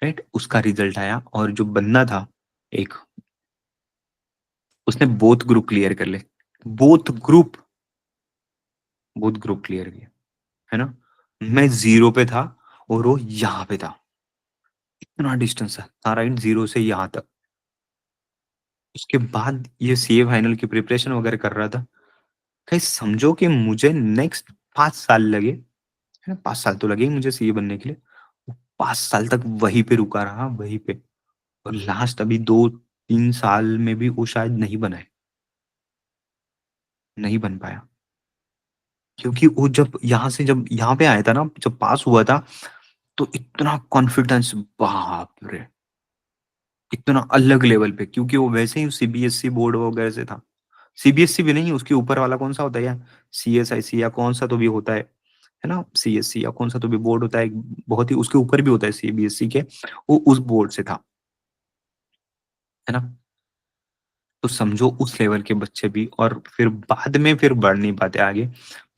राइट? उसका रिज़ल्ट आया और जो बंदा था एक, उसने both group both group clear किया, है ना? मैं 0 पे था और वो यहाँ पे था। इतना डिस्टेंस था, राइट? 0 से यहाँ तक। उसके बाद ये सीए फाइनल की प्रिपरेशन वगैरह कर रहा था। गाइस समझो कि मुझे नेक्स्ट 5 साल लगे, है ना? 5 साल तो लगे ही मुझे सीए बनने के लिए। 5 साल तक वहीं पे रुका रहा, वहीं पे। और लास्ट अभी 2-3 साल में भी वो शायद नहीं बना है, नहीं बन पाया। क्योंकि वो जब यहाँ से, जब यहाँ पे आया था ना, जब पास हुआ था, तो इतना कॉन्फिडेंस, बाप रे, इतना अलग लेवल पे। क्योंकि वो वैसे ही सीबीएसई बोर्ड वगैरह से था। सीबीएसई भी नहीं, उसके ऊपर वाला कौन सा होता है यार, सीएसआईसी या कौन सा तो भी होता है ना, सीएससी या कौन सा तो भी बोर्ड होता है, बहुत ही उसके ऊपर भी होता है सीबीएसई के, वो उस बोर्ड से था, है ना। तो समझो उस लेवल के बच्चे भी, और फिर बाद में फिर बढ़ नहीं पाते आगे।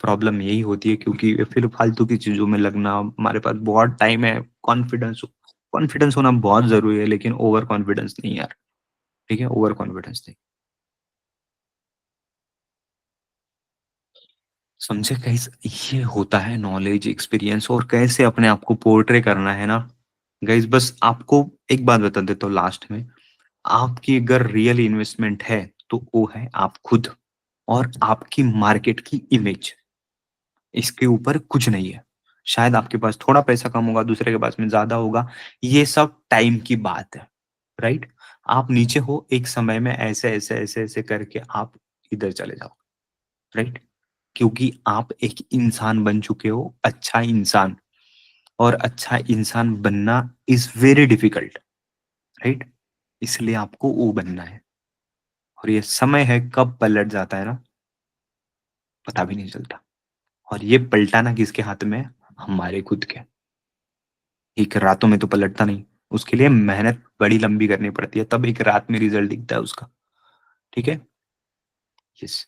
प्रॉब्लम यही होती है, क्योंकि फिर फालतू की चीजों में लगना, हमारे पास बहुत टाइम है। कॉन्फिडेंस कॉन्फिडेंस होना बहुत जरूरी है, लेकिन ओवर कॉन्फिडेंस नहीं यार। ठीक है, ओवर कॉन्फिडेंस नहीं। समझे कैसे ये होता है, नॉलेज, एक्सपीरियंस, और कैसे अपने आप को पोर्ट्रे करना है ना। गाइस बस आपको एक बात बता देता हूँ लास्ट में, आपकी अगर रियल इन्वेस्टमेंट है, तो वो है आप खुद, और आपकी मार्केट की इमेज। इसके ऊपर कुछ नहीं है। शायद आपके पास थोड़ा पैसा कम होगा, दूसरे के पास में ज्यादा होगा, ये सब टाइम की बात है। राइट। आप नीचे हो, एक समय में ऐसे ऐसे ऐसे ऐसे करके आप इधर चले जाओ। राइट। क्योंकि आप एक इंसान बन चुके हो, अच्छा इंसान, और अच्छा इंसान बनना इज वेरी डिफिकल्ट। राइट। इसलिए आपको वो बनना है। और ये समय है, कब पलट जाता है ना, पता भी नहीं चलता। और ये पलटाना किसके हाथ में है? हमारे खुद के। एक रातों में तो पलटता नहीं, उसके लिए मेहनत बड़ी लंबी करनी पड़ती है, तब एक रात में रिजल्ट दिखता है उसका। ठीक है। यस।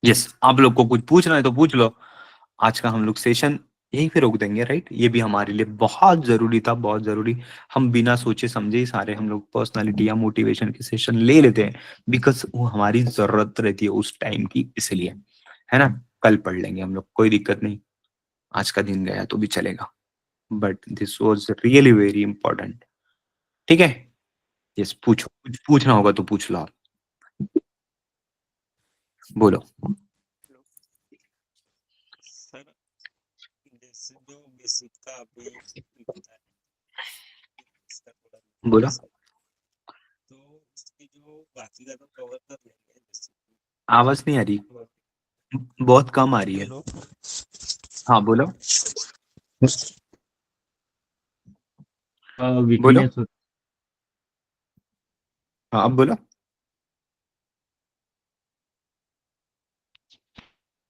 यस, आप लोग को कुछ पूछना है तो पूछ लो। आज का हम लोग सेशन यहीं पे रोक देंगे। राइट, ये भी हमारे लिए बहुत जरूरी था, बहुत जरूरी। हम बिना सोचे समझे ही सारे हम लोग पर्सनालिटी या मोटिवेशन के सेशन ले लेते हैं, बिकॉज वो हमारी जरूरत रहती है उस टाइम की, इसलिए, है ना। कल पढ़ लेंगे हम लोग, कोई दिक्कत नहीं। आज का दिन गया तो भी चलेगा, but this was really very important. ठीक है। यस, पूछो, कुछ पूछना होगा तो पूछ लो आप। बोलो। सर, जैसे जो बेसिक का अभी बताया, इसका थोड़ा बोलो। डिटेल्स है, तो उसकी जो बाकी का तो कवर कर लेंगे जैसे आवाज नहीं आ रही, बहुत कम आ रही है। हेलो। हाँ बोलो। बोलो। वीकनेस हाँ अब बोलो।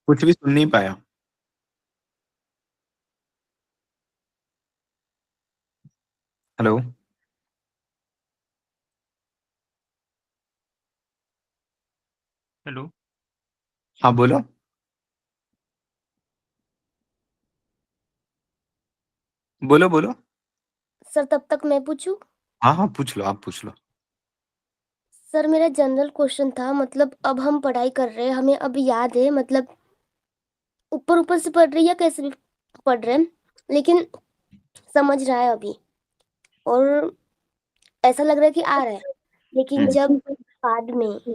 कुछ भी सुन नहीं पाया। हेलो। हेलो। हाँ बोलो। बोलो बोलो। सर तब तक मैं पूछूं? हाँ हाँ पूछ लो, आप पूछ लो। सर मेरा जनरल क्वेश्चन था, मतलब अब हम पढ़ाई कर रहे हैं, हमें अब याद है, मतलब ऊपर ऊपर से पढ़ रही है या कैसे भी पढ़ रहे हैं, लेकिन समझ रहा है अभी, और ऐसा लग रहा है कि आ रहा है। लेकिन जब बाद में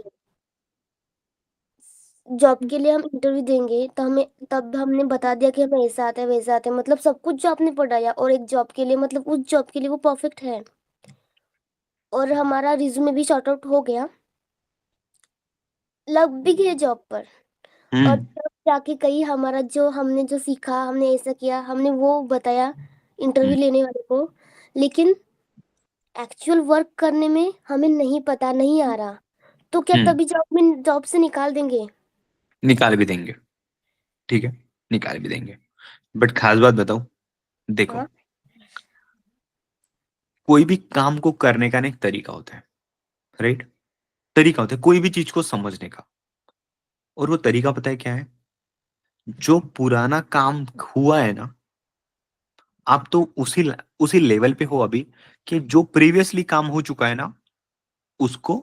जॉब के लिए हम इंटरव्यू देंगे, तो हमें तब हमने बता दिया कि हमें ऐसा आता है वैसा आता है, मतलब सब कुछ जो आपने पढ़ाया, और एक जॉब के लिए, मतलब उस जॉब के लिए वो परफेक्ट है, और हमारा रिज्यूमे भी शॉर्ट आउट हो गया, लग भी गए जॉब पर, और हम्म। तब जाके कहीं हमारा जो हमने जो सीखा, हमने ऐसा किया, हमने वो बताया इंटरव्यू हम्म। लेने वाले को, लेकिन एक्चुअल वर्क करने में हमें नहीं पता, नहीं आ रहा, तो क्या हम्म। तभी जॉब से निकाल देंगे? निकाल भी देंगे। ठीक है, निकाल भी देंगे। बट खास बात बताओ, देखो, हाँ। कोई भी काम को करने का ना एक तरीका होता है। राइट। तरीका होता है कोई भी चीज को समझने का। और वो तरीका पता है क्या है? जो पुराना काम हुआ है ना, आप तो उसी लेवल पे हो अभी, कि जो प्रीवियसली काम हो चुका है ना, उसको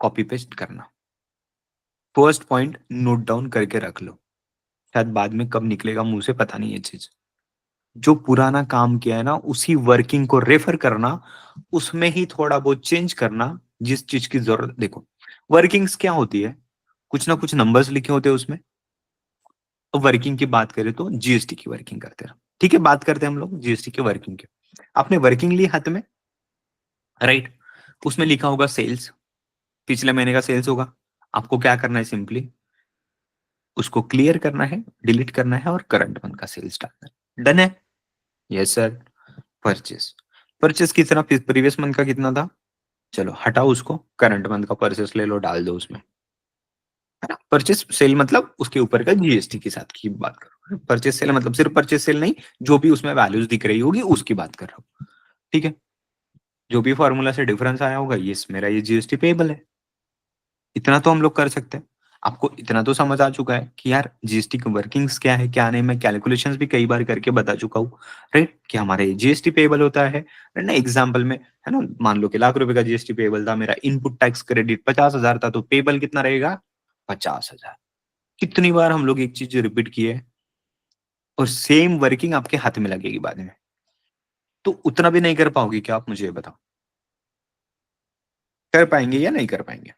कॉपी पेस्ट करना। फर्स्ट पॉइंट नोट डाउन करके रख लो, शायद बाद में कब निकलेगा मुंह से पता नहीं है चीज। जो पुराना काम किया है ना, उसी वर्किंग को रेफर करना, उसमें ही थोड़ा बहुत चेंज करना, जिस चीज की जरूरत। देखो, वर्किंग्स क्या होती है, कुछ ना कुछ नंबर्स लिखे होते हैं उसमें। तो वर्किंग की बात करें तो जीएसटी की वर्किंग करते हैं। ठीक है, बात करते हैं हम लोग जीएसटी के वर्किंग के। आपने वर्किंग ली हाथ में, राइट? उसमें लिखा होगा सेल्स, पिछले महीने का सेल्स होगा। आपको क्या करना है, सिंपली उसको क्लियर करना है, डिलीट करना है और करंट मंथ का सेल्स डालना है। डन है? Yes sir. परचेस, परचेस कितना, प्रीवियस मंथ का कितना था? चलो हटाओ उसको, करंट मंथ का परचेस ले लो, डाल दो उसमें, है ना? परचेस सेल मतलब उसके ऊपर का जीएसटी के साथ की बात करो। परचेस सेल मतलब सिर्फ परचेस सेल नहीं, जो भी उसमें वैल्यूज दिख रही होगी उसकी बात कर रहा हूँ, ठीक है? जो भी फॉर्मूला से डिफरेंस आया होगा, ये मेरा ये जीएसटी पेबल है। इतना तो हम लोग कर सकते हैं। आपको इतना तो समझ आ चुका है कि यार जीएसटी की वर्किंग्स क्या है क्या नहीं, मैं कैलकुलेशंस भी कई बार करके बता चुका हूँ, राइट? कि हमारे जीएसटी पेबल होता है ना, एग्जाम्पल में, है ना, मान लो कि ₹1,00,000 का जीएसटी पेबल था, मेरा इनपुट टैक्स क्रेडिट 50,000 था, तो पेबल कितना रहेगा? 50,000। कितनी बार हम लोग एक चीज रिपीट किए और सेम वर्किंग आपके हाथ में लगेगी बाद में, तो उतना भी नहीं कर पाओगे क्या? आप मुझे ये बताओ, कर पाएंगे या नहीं कर पाएंगे?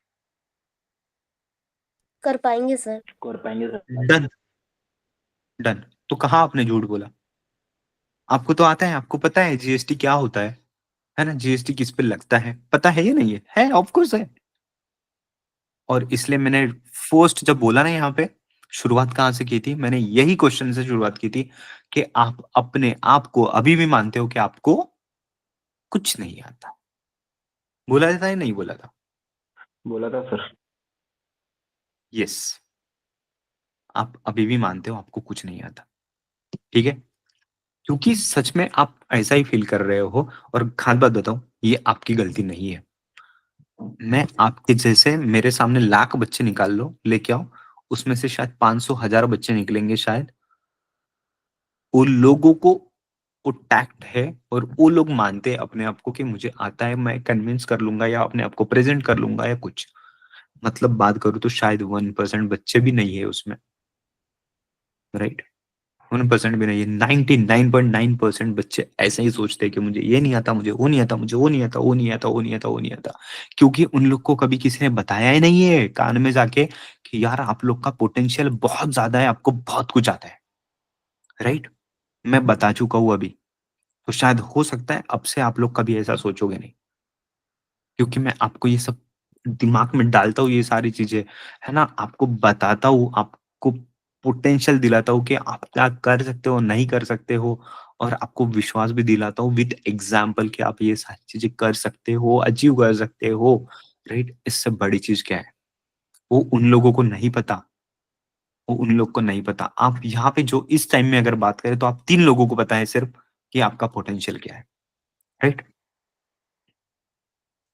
कर पाएंगे सर। Done, done. तो कहाँ आपने झूठ बोला? आपको तो आता है, आपको पता है जीएसटी क्या होता है ना? जीएसटी किस पे लगता है, पता है या नहीं है ऑफ कोर्स है। और इसलिए मैंने फर्स्ट जब बोला ना यहाँ पे, शुरुआत कहाँ से की थी? मैंने यही क्वेश्चन से शुरुआत की थी कि आप अपने आप को अभी भी मानते हो कि आपको कुछ नहीं आता? बोला था या नहीं बोला था? बोला था सर। यस, आप अभी भी मानते हो आपको कुछ नहीं आता, ठीक है? क्योंकि सच में आप ऐसा ही फील कर रहे हो। और खास बात बताऊं, ये आपकी गलती नहीं है। मैं आपके जैसे, मेरे सामने लाख बच्चे निकाल लो, लेके आओ, उसमें से शायद 500 1000 बच्चे निकलेंगे शायद, उन लोगों को वो टैक्ट है और वो लोग मानते हैं अपने आप को कि मुझे आता है, मैं कन्विंस कर लूंगा या अपने आप को प्रेजेंट कर लूंगा या कुछ। मतलब बात करूं तो शायद 1% बच्चे भी नहीं है उसमें, राइट? 1% भी नहीं है, 99.9% बच्चे ऐसे ही सोचते हैं कि मुझे ये नहीं आता, मुझे वो नहीं आता, मुझे वो नहीं आता, वो नहीं आता, वो नहीं आता, वो नहीं आता। क्योंकि उन लोग को कभी किसी ने बताया ही नहीं है कान में जाके कि यार आप लोग का पोटेंशियल बहुत ज्यादा है, आपको बहुत कुछ आता है, राइट? मैं बता चुका हूं अभी, तो शायद हो सकता है अब से आप लोग कभी ऐसा सोचोगे नहीं, क्योंकि मैं आपको ये सब दिमाग में डालता हूँ, ये सारी चीजें, है ना, आपको बताता हूँ, आपको पोटेंशियल दिलाता हूँ कि आप क्या कर सकते हो, नहीं कर सकते हो, और आपको विश्वास भी दिलाता हूँ विद एग्जाम्पल कि आप ये सारी चीजें कर सकते हो, अचीव कर सकते हो, राइट? इससे बड़ी चीज क्या है, वो उन लोगों को नहीं पता, वो उन लोग को नहीं पता। आप यहाँ पे जो इस टाइम में अगर बात करें तो आप 3 लोगों को पता है सिर्फ कि आपका पोटेंशियल क्या है, राइट?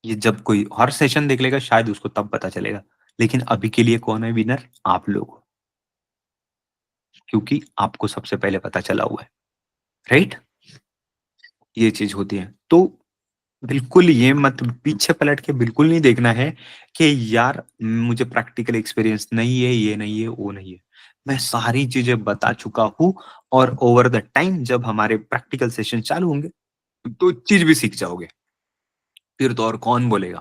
ये जब कोई और सेशन देख लेगा शायद उसको तब पता चलेगा, लेकिन अभी के लिए कौन है विनर? आप लोग हो, क्योंकि आपको सबसे पहले पता चला हुआ है, राइट? ये चीज होती है। तो बिल्कुल ये मत पीछे पलट के बिल्कुल नहीं देखना है कि यार मुझे प्रैक्टिकल एक्सपीरियंस नहीं है, ये नहीं है, वो नहीं है। मैं सारी चीजें बता चुका हूं, और ओवर द टाइम जब हमारे प्रैक्टिकल सेशन चालू होंगे तो चीज भी सीख जाओगे। फिर तो और कौन बोलेगा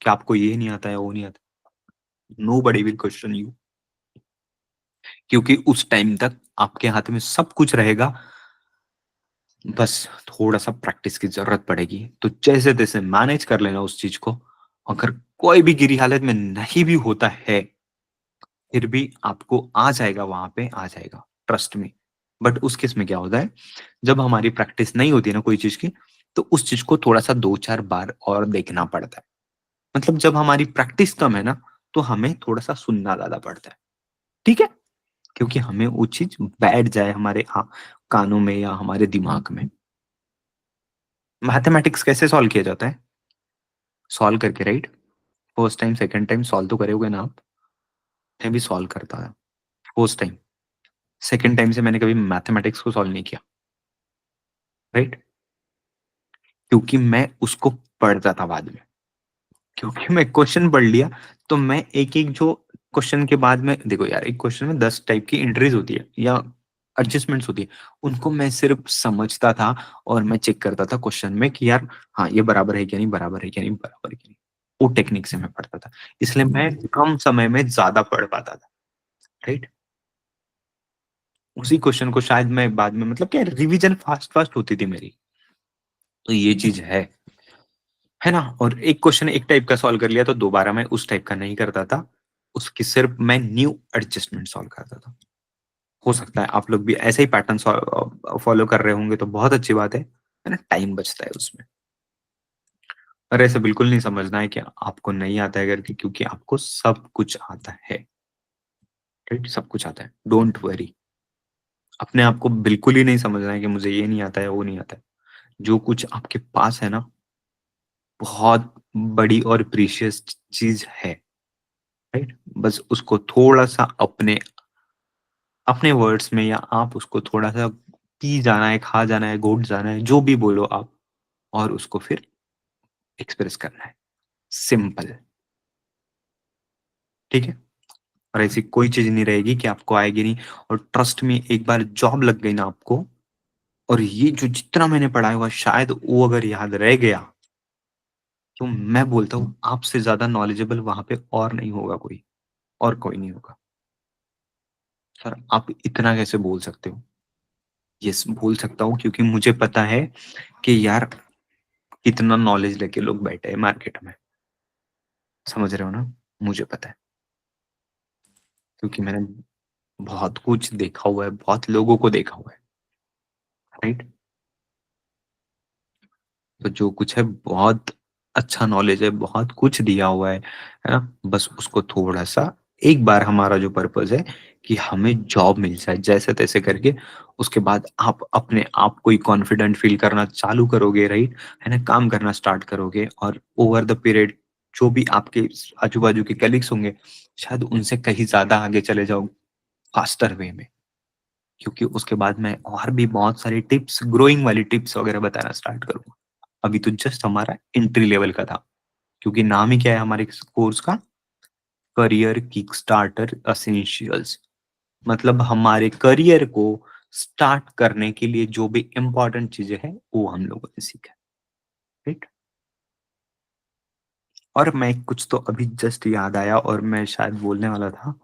कि आपको ये नहीं आता है, वो नहीं आता? Nobody will question you, क्योंकि उस टाइम तक आपके हाथ में सब कुछ रहेगा, बस थोड़ा सा प्रैक्टिस की जरूरत पड़ेगी। तो जैसे तैसे मैनेज कर लेना उस चीज को। अगर कोई भी गिरी हालत में नहीं भी होता है, फिर भी आपको आ जाएगा, वहां पे आ जाएगा, ट्रस्ट में। बट उस केस में क्या होता है, जब हमारी प्रैक्टिस नहीं होती ना कोई चीज की, तो उस चीज को थोड़ा सा 2-4 बार और देखना पड़ता है। मतलब जब हमारी प्रैक्टिस कम है ना, तो हमें थोड़ा सा सुनना ज्यादा पड़ता है, ठीक है? क्योंकि हमें वो चीज बैठ जाए हमारे कानों में या हमारे दिमाग में। मैथमेटिक्स कैसे सॉल्व किया जाता है? सॉल्व करके, right? First time second time solve तो करोगे ना आप? मैं भी सॉल्व करता था फर्स्ट टाइम, सेकंड टाइम से मैंने कभी मैथमेटिक्स को सॉल्व नहीं किया, राइट? क्योंकि मैं उसको पढ़ता था बाद में, क्योंकि मैं क्वेश्चन पढ़ लिया, तो मैं एक एक जो क्वेश्चन के बाद में, देखो यार एक क्वेश्चन में 10 टाइप की एंट्रीज होती है या एडजस्टमेंट्स होती है, उनको मैं सिर्फ समझता था और मैं चेक करता था क्वेश्चन में कि यार हाँ ये बराबर है क्या नहीं, बराबर है क्या नहीं, बराबर है क्या नहीं। वो टेक्निक से मैं पढ़ता था, इसलिए मैं कम समय में ज्यादा पढ़ पाता था, राइट? उसी क्वेश्चन को शायद मैं बाद में, मतलब क्या, रिवीजन फास्ट फास्ट होती थी मेरी, तो ये चीज है ना। और एक क्वेश्चन एक टाइप का सॉल्व कर लिया तो दोबारा मैं उस टाइप का नहीं करता था, उसकी सिर्फ मैं न्यू एडजस्टमेंट सॉल्व करता था। हो सकता है आप लोग भी ऐसे ही पैटर्न फॉलो कर रहे होंगे तो बहुत अच्छी बात है ना, टाइम बचता है उसमें। और ऐसे बिल्कुल नहीं समझना है कि आपको नहीं आता है करके, क्योंकि आपको सब कुछ आता है, राइट, सब कुछ आता है, डोंट वरी। अपने आप को बिल्कुल ही नहीं समझना है कि मुझे ये नहीं आता है, वो नहीं आता है। जो कुछ आपके पास है ना, बहुत बड़ी और प्रीशियस चीज है, राइट। बस उसको थोड़ा सा अपने अपने वर्ड्स में, या आप उसको थोड़ा सा पी जाना है, खा जाना है, घोट जाना है, जो भी बोलो आप, और उसको फिर एक्सप्रेस करना है, सिंपल, ठीक है। और ऐसी कोई चीज नहीं रहेगी कि आपको आएगी नहीं। और ट्रस्ट में, एक बार जॉब लग गई ना आपको, और ये जो जितना मैंने पढ़ाया हुआ शायद वो अगर याद रह गया, तो मैं बोलता हूँ आपसे ज्यादा नॉलेजेबल वहां पे और नहीं होगा कोई, और कोई नहीं होगा। सर आप इतना कैसे बोल सकते हो? यस, बोल सकता हूँ, क्योंकि मुझे पता है कि यार कितना नॉलेज लेके लोग बैठे हैं मार्केट में, समझ रहे हो ना। मुझे पता है, क्योंकि मैंने बहुत कुछ देखा हुआ है, बहुत लोगों को देखा हुआ है, राइट। तो जो कुछ है बहुत अच्छा नॉलेज है, बहुत कुछ दिया हुआ है ना। बस उसको थोड़ा सा, एक बार हमारा जो पर्पस है कि हमें जॉब मिल जाए जैसे तैसे करके, उसके बाद आप अपने आप को ही कॉन्फिडेंट फील करना चालू करोगे, राइट, है ना, काम करना स्टार्ट करोगे, और ओवर द पीरियड जो भी आपके आजू बाजू के कलीग्स होंगे, शायद उनसे कहीं ज्यादा आगे चले जाओ, फास्टर वे में। क्योंकि उसके बाद मैं और भी बहुत सारी टिप्स, ग्रोइंग वाली टिप्स वगैरह बताना स्टार्ट करूंगा। अभी तो जस्ट हमारा एंट्री लेवल का था, क्योंकि नाम ही क्या है हमारे कोर्स का, करियर किक स्टार्टर एसेंशियल्स। मतलब हमारे करियर को स्टार्ट करने के लिए जो भी इंपॉर्टेंट चीजें हैं वो हम लोगों ने सीखा, राइट। और मैं कुछ तो अभी जस्ट याद आया, और मैं शायद बोलने वाला था,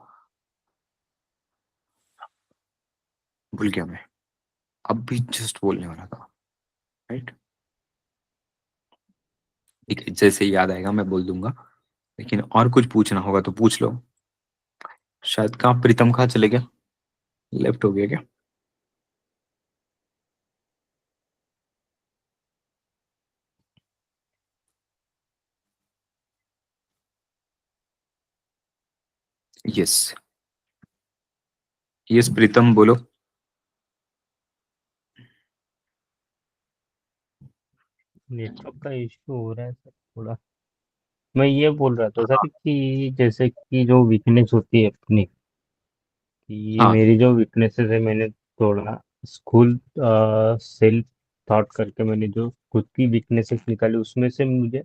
भूल गया मैं, अभी जस्ट बोलने वाला था, राइट। ठीक है, जैसे ही याद आएगा मैं बोल दूंगा, लेकिन और कुछ पूछना होगा तो पूछ लो। शायद कहाँ प्रीतम कहाँ चले गया, लेफ्ट हो गया क्या? यस, यस प्रीतम बोलो। नेटवर्क का इश्यू हो रहा है सर थोड़ा। मैं ये बोल रहा था सर कि जैसे कि जो वीकनेस होती है अपनी, कि हाँ, मेरी जो वीकनेसेस है, मैंने थोड़ा स्कूल सेल्फ थॉट करके मैंने जो खुद की वीकनेसेस निकाली, उसमें से मुझे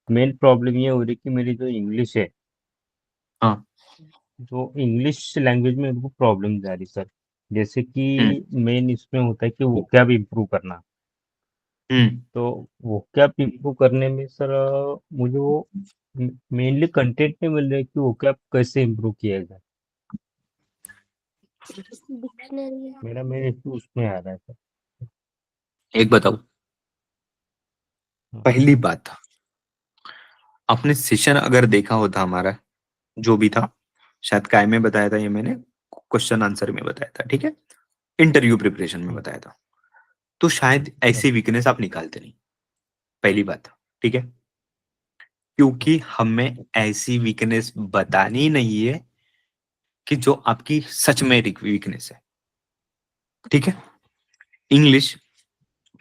मेन प्रॉब्लम ये हो रही कि मेरी जो इंग्लिश है, हाँ। जो इंग्लिश लैंग्वेज में उनको प्रॉब्लम आ रही सर। जैसे हम्म, कि मेन इसमें होता है कि वोकैब इम्प्रूव करना। हम्म। तो वोकैब इम्प्रूव करने में सर मुझे वो मेनली कंटेंट नहीं मिल रहा है कि वोकैब कैसे इम्प्रूव किया जाए। डिक्शनरी। मेरा मेन इशू उसमें आ रहा है सर। एक बताओ, हाँ, पहली बात, आपने सेशन अगर देखा होता हमारा, जो भी था, शायद काय में बताया था, ये मैंने क्वेश्चन आंसर में बताया था, ठीक है, इंटरव्यू प्रिपरेशन में हाँ, बताया था, तो शायद ऐसी अच्छा, वीकनेस आप निकालते नहीं, पहली बात, ठीक है। क्योंकि हमें ऐसी वीकनेस बतानी नहीं है कि जो आपकी सच में वीकनेस है, ठीक है। इंग्लिश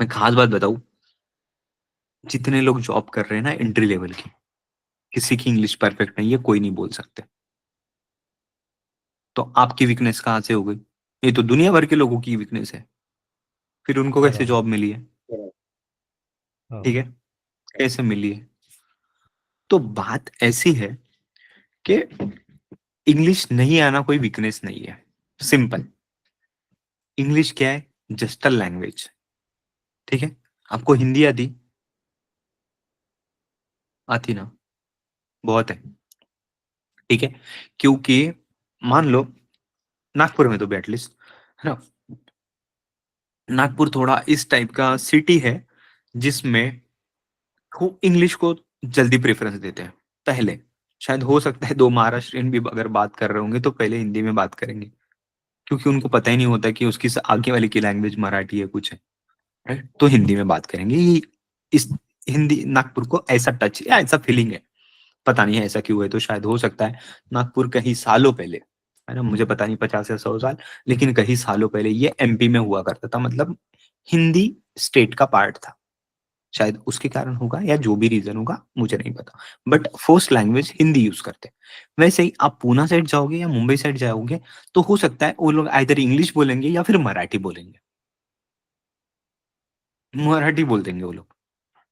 में खास बात बताऊं, जितने लोग जॉब कर रहे हैं ना एंट्री लेवल की, किसी की इंग्लिश परफेक्ट नहीं है, कोई नहीं बोल सकते। तो आपकी वीकनेस कहाँ से हो गई? ये तो दुनिया भर के लोगों की वीकनेस है, फिर उनको कैसे बराबर। जॉब मिली है? हाँ, ठीक है, कैसे मिली है? तो बात ऐसी है कि इंग्लिश नहीं आना कोई वीकनेस नहीं है, सिंपल। इंग्लिश क्या है? जस्ट अ लैंग्वेज, ठीक है। आपको हिंदी आती? आती ना? बहुत है, ठीक है। क्योंकि मान लो नागपुर में तो भी एटलीस्ट है ना। नागपुर थोड़ा इस टाइप का सिटी है जिसमें वो इंग्लिश को जल्दी प्रेफरेंस देते हैं पहले। शायद हो सकता है दो महाराष्ट्रियन भी अगर बात कर रहे होंगे तो पहले हिंदी में बात करेंगे, क्योंकि उनको पता ही नहीं होता कि उसकी आगे वाले की लैंग्वेज मराठी है कुछ है, राइट। तो हिंदी में बात करेंगे। इस हिंदी नागपुर को ऐसा टच या ऐसा फीलिंग है, पता नहीं है ऐसा क्यों है। तो शायद हो सकता है नागपुर कहीं सालों पहले, है ना, मुझे पता नहीं 50 या 100 साल, लेकिन कहीं सालों पहले ये एमपी में हुआ करता था, मतलब हिंदी स्टेट का पार्ट था। शायद उसके कारण होगा या जो भी रीजन होगा मुझे नहीं पता, but first language Hindi use करते हैं। वैसे ही आप पूना साइड जाओगे या मुंबई साइड जाओगे तो हो सकता है वो लोग आइदर इंग्लिश बोलेंगे या फिर मराठी बोलेंगे, मराठी बोल देंगे वो लोग।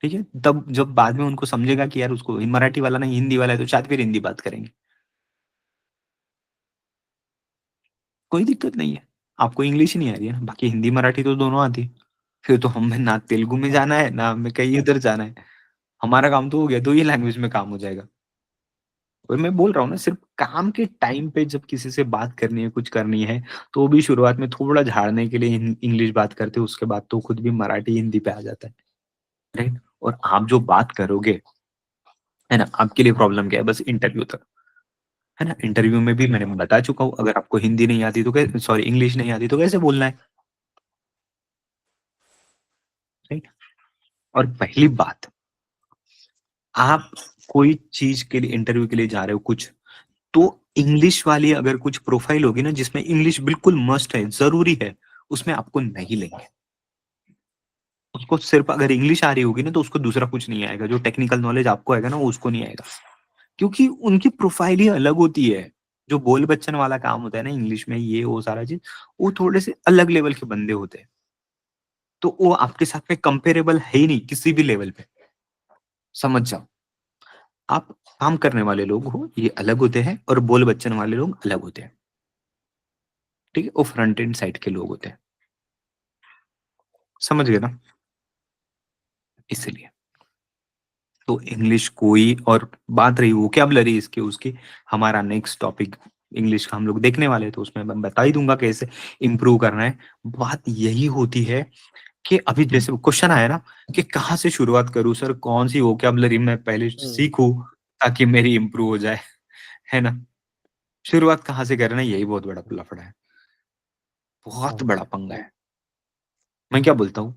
ठीक है, तब जब बाद में उनको समझेगा कि यार उसको मराठी वाला नहीं हिंदी वाला है तो शायद फिर हिंदी बात करेंगे। कोई दिक्कत नहीं है, आपको इंग्लिश ही नहीं आ रही है ना, बाकी हिंदी मराठी तो दोनों आती है। फिर तो हमें ना तेलुगु में जाना है ना हमें कहीं उधर जाना है, हमारा काम तो हो गया, दो ही लैंग्वेज में काम हो जाएगा। और मैं बोल रहा हूँ ना, सिर्फ काम के टाइम पे जब किसी से बात करनी है कुछ करनी है तो भी शुरुआत में थोड़ा झाड़ने के लिए इंग्लिश बात करते हैं, उसके बाद तो खुद भी मराठी हिंदी पे आ जाता है, राइट। और आप जो बात करोगे, है ना, आपके लिए प्रॉब्लम क्या है, बस इंटरव्यू तक, है ना। इंटरव्यू में भी मैंने बता चुका हूँ, अगर आपको हिंदी नहीं आती तो कैसे, सॉरी इंग्लिश नहीं आती तो कैसे बोलना है, राइट। और पहली बात, आप कोई चीज के लिए इंटरव्यू के लिए जा रहे हो कुछ, तो इंग्लिश वाली अगर कुछ प्रोफाइल होगी ना जिसमें इंग्लिश बिल्कुल मस्ट है, जरूरी है, उसमें आपको नहीं लेंगे। उसको सिर्फ अगर इंग्लिश आ रही होगी ना तो उसको दूसरा कुछ नहीं आएगा, जो टेक्निकल नॉलेज आपको आएगा ना वो उसको नहीं आएगा, क्योंकि उनकी प्रोफाइल ही अलग होती है। जो बोल बच्चन वाला काम होता है ना इंग्लिश में, ये वो सारा चीज, वो थोड़े से अलग लेवल के बंदे होते हैं, तो वो आपके साथ में कंपेरेबल है ही नहीं किसी भी लेवल पे, समझ जाओ। आप काम करने वाले लोग हो ये अलग होते हैं, और बोल बच्चन वाले लोग अलग होते हैं, ठीक है, वो फ्रंट एंड साइड के लोग होते हैं, समझ गए ना। इसलिए तो इंग्लिश कोई, और बात रही वोकैबुलरी इसकी उसकी, हमारा नेक्स्ट टॉपिक इंग्लिश का हम लोग देखने वाले हैं, तो उसमें मैं बता ही दूंगा कैसे इम्प्रूव करना है। बात यही होती है कि अभी जैसे क्वेश्चन आया ना कि कहाँ से शुरुआत करूं सर, कौन सी वोकैबुलरी मैं पहले सीखूं ताकि मेरी इम्प्रूव हो जाए, है ना। शुरुआत कहाँ से करना है, यही बहुत बड़ा लफड़ा है, बहुत बड़ा पंगा है। मैं क्या बोलता हूँ,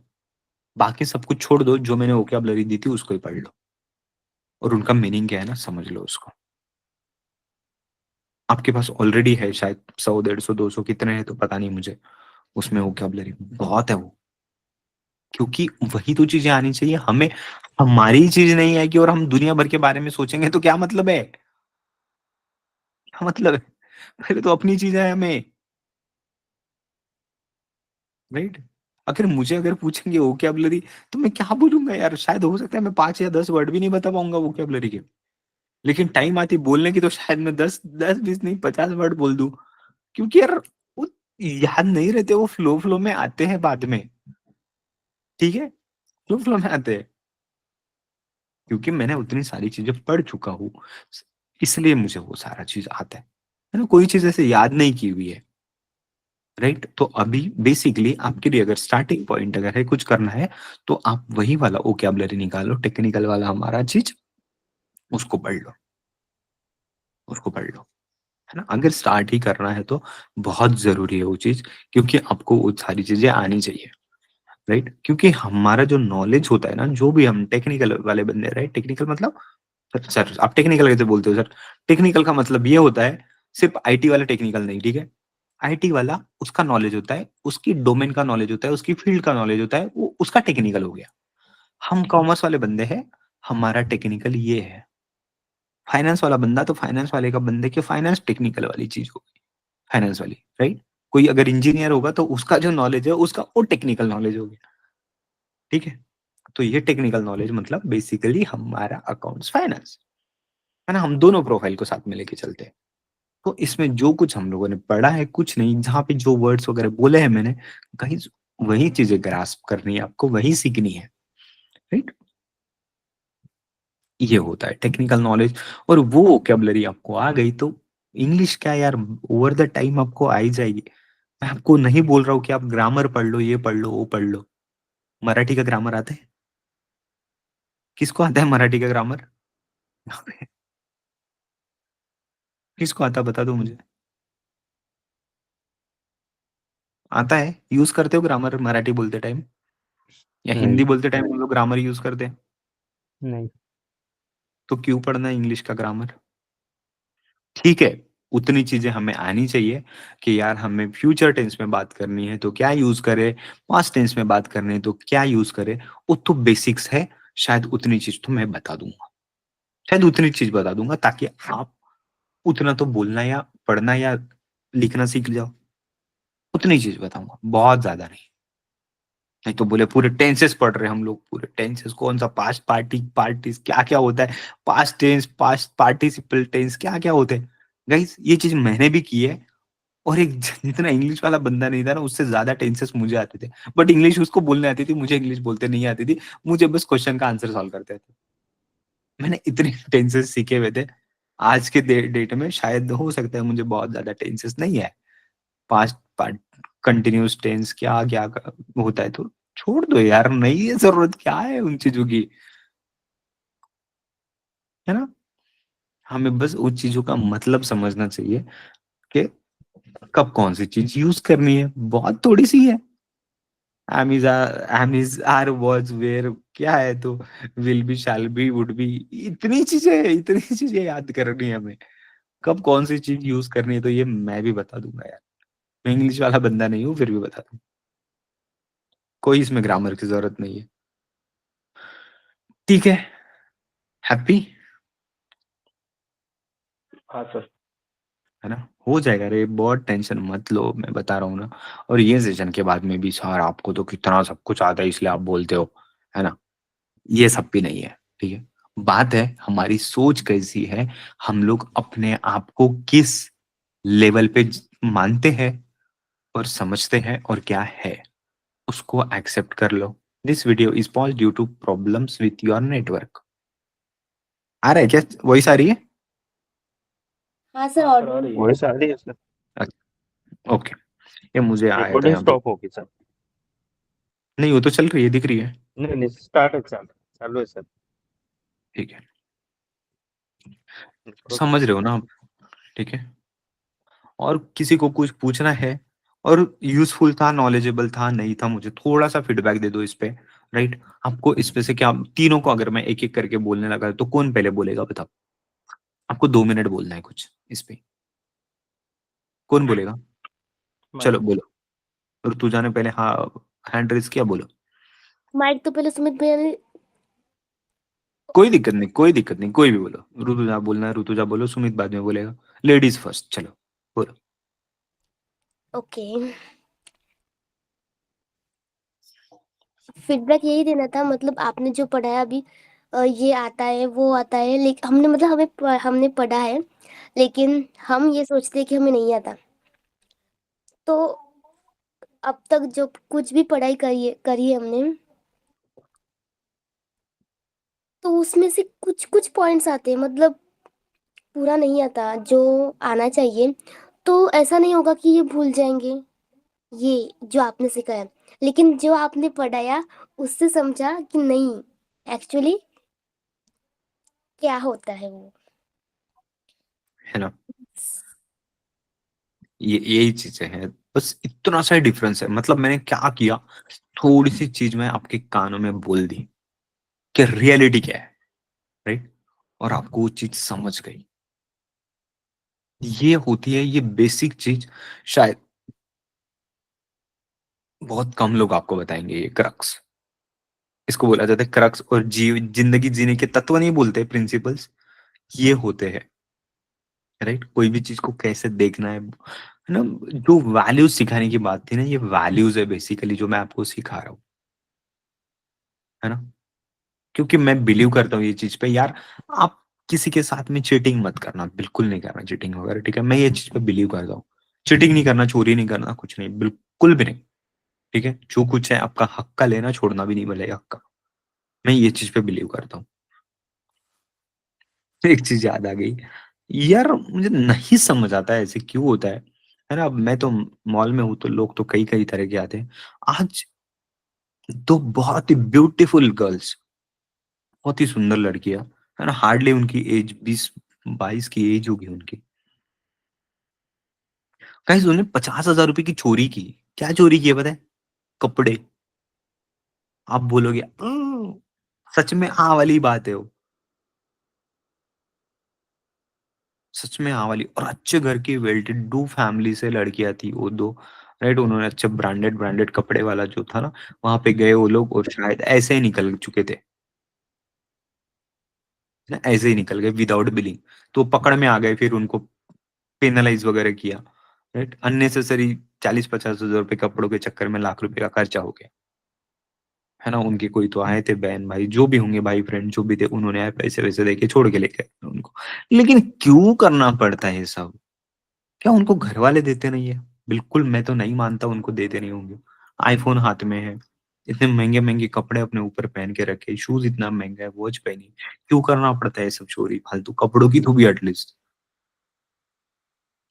बाकी सब कुछ छोड़ दो, जो मैंने वोकैबुलरी दी थी उसको ही पढ़ लो, और उनका मीनिंग क्या है ना समझ लो उसको। आपके पास ऑलरेडी है शायद 100 150 200 कितने हैं तो पता नहीं मुझे, उसमें वोकैबुलरी बहुत है वो, क्योंकि वही तो चीजें आनी चाहिए हमें। हमारी चीज नहीं आएगी और हम दुनिया भर के बारे में सोचेंगे तो क्या मतलब है, क्या मतलब है। पहले तो अपनी चीज है हमें, राइट। अगर मुझे अगर पूछेंगे वोकैबुलरी तो मैं क्या बोलूंगा यार, शायद हो सकता है मैं 5 या 10 वर्ड भी नहीं बता पाऊंगा वोकैबुलरी के, लेकिन टाइम आती बोलने की तो शायद मैं 10 10 20 नहीं 50 वर्ड बोल दूं, क्योंकि यार वो याद नहीं रहते, वो फ्लो फ्लो में आते हैं बाद में, ठीक है, फ्लो फ्लो में आते हैं, क्योंकि मैंने उतनी सारी चीजें पढ़ चुका हूँ, इसलिए मुझे वो सारा चीज आता है ना, कोई चीज ऐसे याद नहीं की हुई है, राइट। तो अभी बेसिकली आपके लिए अगर स्टार्टिंग पॉइंट अगर है कुछ करना है तो आप वही वाला वोकैबुलरी निकालो, टेक्निकल वाला हमारा चीज, उसको पढ़ लो, उसको पढ़ लो, है ना। अगर स्टार्ट ही करना है तो बहुत जरूरी है वो चीज, क्योंकि आपको वो सारी चीजें आनी चाहिए, राइट। क्योंकि हमारा जो नॉलेज होता है ना, जो भी हम टेक्निकल वाले बंदे, राइट, टेक्निकल मतलब, सर आप टेक्निकल कैसे बोलते हो सर, टेक्निकल का मतलब ये होता है सिर्फ आईटी वाला टेक्निकल नहीं, ठीक है। आईटी वाला उसका नॉलेज होता है, उसकी डोमेन का नॉलेज होता है, उसकी फील्ड का नॉलेज होता है, वो उसका टेक्निकल हो गया। हम कॉमर्स वाले बंदे हैं, हमारा टेक्निकल ये है। फाइनेंस वाला बंदा तो फाइनेंस वाले का बंदे की फाइनेंस टेक्निकल वाली चीज होगी, फाइनेंस वाली, राइट। कोई अगर इंजीनियर होगा तो उसका जो नॉलेज है उसका वो टेक्निकल नॉलेज हो गया, ठीक है। तो ये टेक्निकल नॉलेज मतलब बेसिकली हमारा अकाउंट्स फाइनेंस, है ना, हम दोनों प्रोफाइल को साथ में लेके चलते हैं। तो इसमें जो कुछ हम लोगों ने पढ़ा है कुछ नहीं, जहाँ पे जो वर्ड्स वगैरह बोले हैं मैंने, कहीं वही चीजें ग्रास्प करनी है आपको, वही सीखनी है, राइट। ये होता है टेक्निकल नॉलेज, और वो वोकैबुलरी आपको आ गई तो इंग्लिश क्या यार, ओवर द टाइम आपको आ ही जाएगी, मैं आपको नहीं बोल रहा हूँ कि आप ग्रामर पढ़ लो, ये पढ़ लो, वो पढ़ लो। मराठी का ग्रामर आता है? किसको आता है मराठी का ग्रामर? किसको आता है बता दो मुझे। आता है? यूज करते हो ग्रामर मराठी बोलते टाइम, या नहीं हिंदी बोलते टाइम हम लोग ग्रामर यूज करते हैं? नहीं। तो क्यों पढ़ना है इंग्लिश का ग्रामर? ठीक है, उतनी चीजें हमें आनी चाहिए कि यार हमें फ्यूचर टेंस में बात करनी है तो क्या यूज करे, पास्ट टेंस में बात करनी है तो क्या यूज करे। वो तो बेसिक्स है, शायद उतनी चीज तो मैं बता दूंगा, शायद उतनी चीज बता दूंगा ताकि आप उतना तो बोलना या पढ़ना या लिखना सीख जाओ। उतनी चीज बताऊंगा, बहुत ज्यादा नहीं। नहीं तो बोले पूरे टेंसेस पढ़ रहे हैं हम लोग, पूरे टेंसेस कौन सा, पास्ट पार्टीज क्या क्या होता है, past tense, past participle tense, क्या क्या होते हैं। गाइस ये चीज मैंने भी की है, और एक जितना इंग्लिश वाला बंदा नहीं था ना, उससे ज्यादा टेंसेस मुझे आते थे। बट इंग्लिश उसको बोलने आती थी, मुझे इंग्लिश बोलते नहीं आती थी। मुझे बस क्वेश्चन का आंसर सॉल्व करते थे। मैंने इतने टेंसेस सीखे हुए थे। आज के डेट में शायद हो सकता है मुझे बहुत ज्यादा टेंसेस नहीं है। पास्ट पार्ट कंटिन्यूस टेंस क्या क्या होता है तो छोड़ दो यार, नहीं है जरूरत, क्या है उन चीजों की, है ना। हमें बस उन चीजों का मतलब समझना चाहिए कि कब कौन सी चीज यूज करनी है, बहुत थोड़ी सी है। Am is are was were क्या है तो will be shall be would be, इतनी चीजें याद करनी है हमें। कब कौन सी चीज यूज करनी है तो ये मैं भी बता दूंगा यार। मैं इंग्लिश वाला बंदा नहीं हूँ, फिर भी बता दूं। कोई इसमें ग्रामर की जरूरत नहीं है। ठीक है, हैप्पी हाँ सर। है ना, हो जाएगा रे, बहुत टेंशन मत लो, मैं बता रहा हूँ ना। और ये सेशन के बाद में भी सर आपको तो कितना सब कुछ आता है इसलिए आप बोलते हो, है ना, ये सब भी नहीं है। ठीक है, बात है हमारी सोच कैसी है, हम लोग अपने आप को किस लेवल पे मानते हैं और समझते हैं और क्या है, उसको एक्सेप्ट कर लो। This video is pause due to problems with your network. आ रहा है क्या, वॉइस आ रही है? हाँ सर, हाँ सर, आ ऑडियो रही है। वॉइस आ रही है सर। ओके, ये मुझे आया था रिकॉर्डिंग यहाँ पे। स्टॉप होगी सर। नहीं वो तो चल रही है, दिख रही है। नहीं नहीं, स्टार्ट है, चालू है सर। ठीक है, नेटवर्क समझ रहे हो ना आप? ठीक है, और किसी को कुछ पूछना है और यूजफुल था, नॉलेजेबल था, नहीं था, मुझे थोड़ा सा फीडबैक दे दो इस पे। राइट, आपको इस पे से क्या, तीनों को अगर मैं एक एक करके बोलने लगा तो कौन पहले बोलेगा बताओ? आपको 2 मिनट बोलना है कुछ इस पे, कौन बोलेगा? चलो मैं बोलो। ऋतुजा ने पहले हाँ हैंड रेस किया, बोलो। माइक तो पहले सुमित भैया ने। कोई दिक्कत नहीं, कोई दिक्कत नहीं, कोई भी बोलो। ऋतुजा बोलना है, ऋतुजा बोलो, सुमित बाद में बोलेगा। लेडीज फर्स्ट, चलो बोलो। ओके, फीडबैक यही देना था, मतलब आपने जो पढ़ाया अभी, ये आता है वो आता है, लेकिन हमने मतलब हमने पढ़ा है, लेकिन हम ये सोचते हैं कि हमें नहीं आता। तो अब तक जो कुछ भी पढ़ाई करी है हमने, तो उसमें से कुछ कुछ पॉइंट्स आते हैं, मतलब पूरा नहीं आता जो आना चाहिए। तो ऐसा नहीं होगा कि ये भूल जाएंगे, ये जो आपने सिखाया, लेकिन जो आपने पढ़ाया उससे समझा कि नहीं, एक्चुअली क्या होता है वो। है ना, ये यही चीजें हैं, बस इतना सा डिफरेंस है। मतलब मैंने क्या किया, थोड़ी सी चीज मैं आपके कानों में बोल दी कि रियलिटी क्या है, राइट, और आपको वो चीज समझ गई। ये होती है, ये बेसिक चीज शायद बहुत कम लोग आपको बताएंगे। ये क्रक्स, इसको बोला जाता है क्रक्स, और जिंदगी जीने के तत्व नहीं बोलते, प्रिंसिपल्स, ये होते हैं। राइट, कोई भी चीज को कैसे देखना है ना, जो वैल्यूज सिखाने की बात थी ना, ये वैल्यूज है बेसिकली जो मैं आपको सिखा रहा हूँ, है ना। क्योंकि मैं बिलीव करता हूँ ये चीज पे यार, आप किसी के साथ में चीटिंग मत करना, बिल्कुल नहीं करना चीटिंग वगैरह, ठीक है, मैं ये चीज पे बिलीव करता हूँ। चीटिंग नहीं करना, चोरी नहीं करना, कुछ नहीं, बिल्कुल भी नहीं। ठीक है, जो कुछ है आपका हक का लेना, छोड़ना भी नहीं मिलेगा हक का। मैं ये चीज पे बिलीव करता हूँ। एक चीज याद आ गई यार, मुझे नहीं समझ आता है ऐसे क्यों होता है। है ना। अब मैं तो मॉल में हूँ तो लोग तो कई कई तरह के आते हैं। आज तो बहुत ही ब्यूटीफुल गर्ल्स, बहुत ही सुंदर लड़कियां, है ना, हार्डली उनकी एज 20-22 की एज होगी उनकी। गाइस उन्होंने 50,000 रुपए की चोरी की। क्या चोरी की है पता है? कपड़े। आप बोलोगे सच में हाँ वाली बात है वो, सच में हाँ वाली। और अच्छे घर की वेल टू डू फैमिली से लड़कियां थी वो दो, राइट। उन्होंने अच्छे ब्रांडेड ब्रांडेड कपड़े वाला जो था ना, वहां पे गए वो लोग और शायद ऐसे ही निकल चुके थे ना, ऐसे ही निकल गए विदाउट बिलिंग। तो पकड़ में आ गए, फिर उनको पेनलाइज वगैरह किया, राइट। अननेसेसरी 40-50 हजार रुपए कपड़ों के चक्कर में लाख रुपए का खर्चा हो गया, है ना। उनके कोई तो आए थे बहन भाई जो भी होंगे, भाई फ्रेंड जो भी थे, उन्होंने आए पैसे वैसे देके छोड़ के लेके गए उनको। लेकिन क्यों करना पड़ता है ये सब? क्या उनको घर वाले देते नहीं है? बिल्कुल, मैं तो नहीं मानता उनको देते नहीं होंगे। आईफोन हाथ में है, इतने महंगे महंगे कपड़े अपने ऊपर पहन के रखे, शूज इतना महंगा है, वॉच पहनी, क्यों करना पड़ता है ये सब चोरी फालतू? कपड़ों की तो भी एटलीस्ट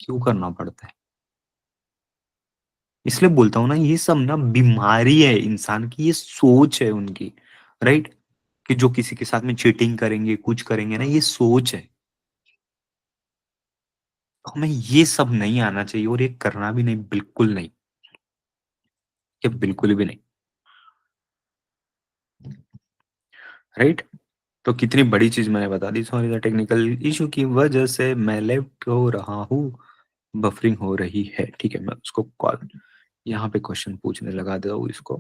क्यों करना पड़ता है? इसलिए बोलता हूँ ना, ये सब ना बीमारी है इंसान की, ये सोच है उनकी, राइट। कि जो किसी के साथ में चीटिंग करेंगे, कुछ करेंगे ना, ये सोच है। हमें ये सब नहीं आना चाहिए और ये करना भी नहीं, बिल्कुल नहीं, ये बिल्कुल भी नहीं, राइट। तो कितनी बड़ी चीज मैंने बता दी। सॉरी, टेक्निकल इशू की वजह से मैं लेफ्ट हो रहा हूँ, बफरिंग हो रही है। ठीक है, मैं उसको कॉल यहाँ पे क्वेश्चन पूछने लगा दे इसको।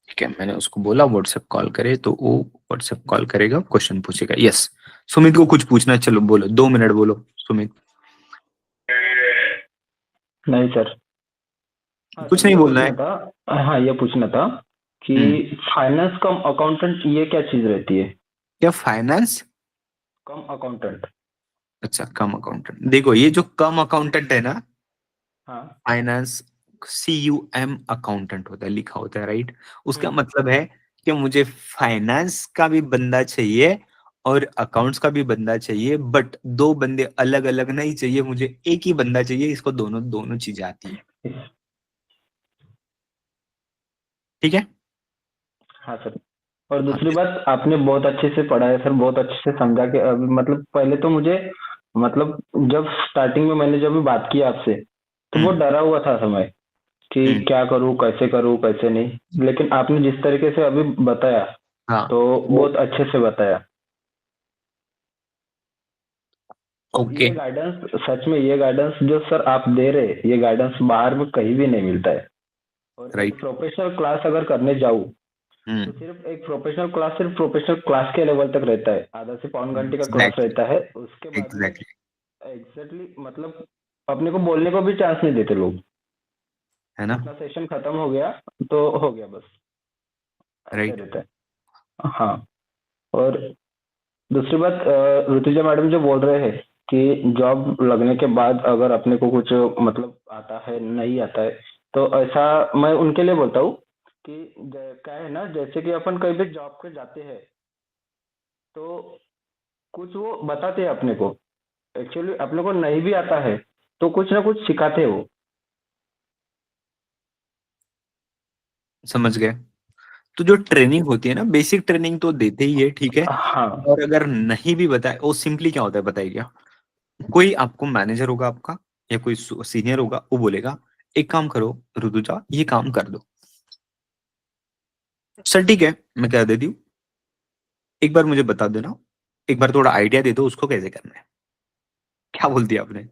ठीक है, मैंने उसको बोला व्हाट्सएप कॉल करे, तो वो व्हाट्सएप कॉल करेगा, क्वेश्चन पूछेगा। यस, सुमित को कुछ पूछना है, चलो बोलो, 2 मिनट बोलो सुमित। नहीं सर। हाँ कुछ सर, नहीं ये बोलना पूछना है। था। हाँ, ये पूछना था कि हम्म। फाइनेंस कम अकाउंटेंट ये क्या चीज रहती है? क्या फाइनेंस? कम अकाउंटेंट। अच्छा, कम अकाउंटेंट। देखो, ये जो कम अकाउंटेंट है ना, हाँ। फाइनेंस, CUM अकाउंटेंट होता है, लिखा होता है, राइट। उसका हम्म। मतलब है कि मुझे फाइनेंस का भी बंदा चाहिए और अकाउंट्स का भी बंदा चाहिए, बट दो बंदे अलग अलग नहीं चाहिए, मुझे एक ही बंदा चाहिए, इसको दोनों दोनों चीजें आती है। ठीक है। हाँ सर। और हाँ, दूसरी बात, आपने बहुत अच्छे से पढ़ाया सर, बहुत अच्छे से समझा के अभी मतलब पहले तो मुझे मतलब जब स्टार्टिंग में मैंने जब भी बात की आपसे तो बहुत हम्म डरा हुआ था समय कि हम्म, क्या करूँ कैसे नहीं, लेकिन आपने जिस तरीके से अभी बताया हाँ, तो बहुत अच्छे से बताया। और ओके, ये गाइडेंस, सच में ये गाइडेंस जो सर आप दे रहे, ये गाइडेंस बाहर में कहीं भी नहीं मिलता है। और एक राइट। प्रोफेशनल क्लास अगर करने जाऊँ तो हम्म, सिर्फ एक प्रोफेशनल क्लास सिर्फ प्रोफेशनल क्लास के लेवल तक रहता है, आधा से पौन घंटे का क्लास एग्जैक्टली, रहता है, उसके बाद में एग्जैक्टली, एग्जैक्टली मतलब अपने को बोलने को भी चांस नहीं देते लोग। है ना, अपना सेशन खत्म हो गया तो हो गया बस, ऐसा राइट। रहता है। हाँ। और दूसरी बात, ऋतुजा मैडम जो बोल रहे हैं कि जॉब लगने के बाद अगर अपने को कुछ मतलब आता है नहीं आता है, तो ऐसा मैं उनके लिए बोलता हूँ कि क्या है ना, जैसे कि अपन कहीं भी जॉब पे जाते हैं तो कुछ वो बताते हैं अपने को, एक्चुअली अपने को नहीं भी आता है तो कुछ ना कुछ सिखाते हैं वो। समझ गए। तो जो ट्रेनिंग होती है ना, बेसिक ट्रेनिंग तो देते ही है, ठीक है। हाँ। और अगर नहीं भी बताए, वो सिंपली क्या होता है बताइए क्या? कोई आपको मैनेजर होगा आपका, या कोई सीनियर होगा, वो बोलेगा एक काम करो रुदुजा, ये काम कर दो। सर ठीक है, मैं कह देती हूँ, एक बार मुझे बता देना, एक बार थोड़ा आइडिया दे दो उसको कैसे करना है। क्या बोल दिया आपने?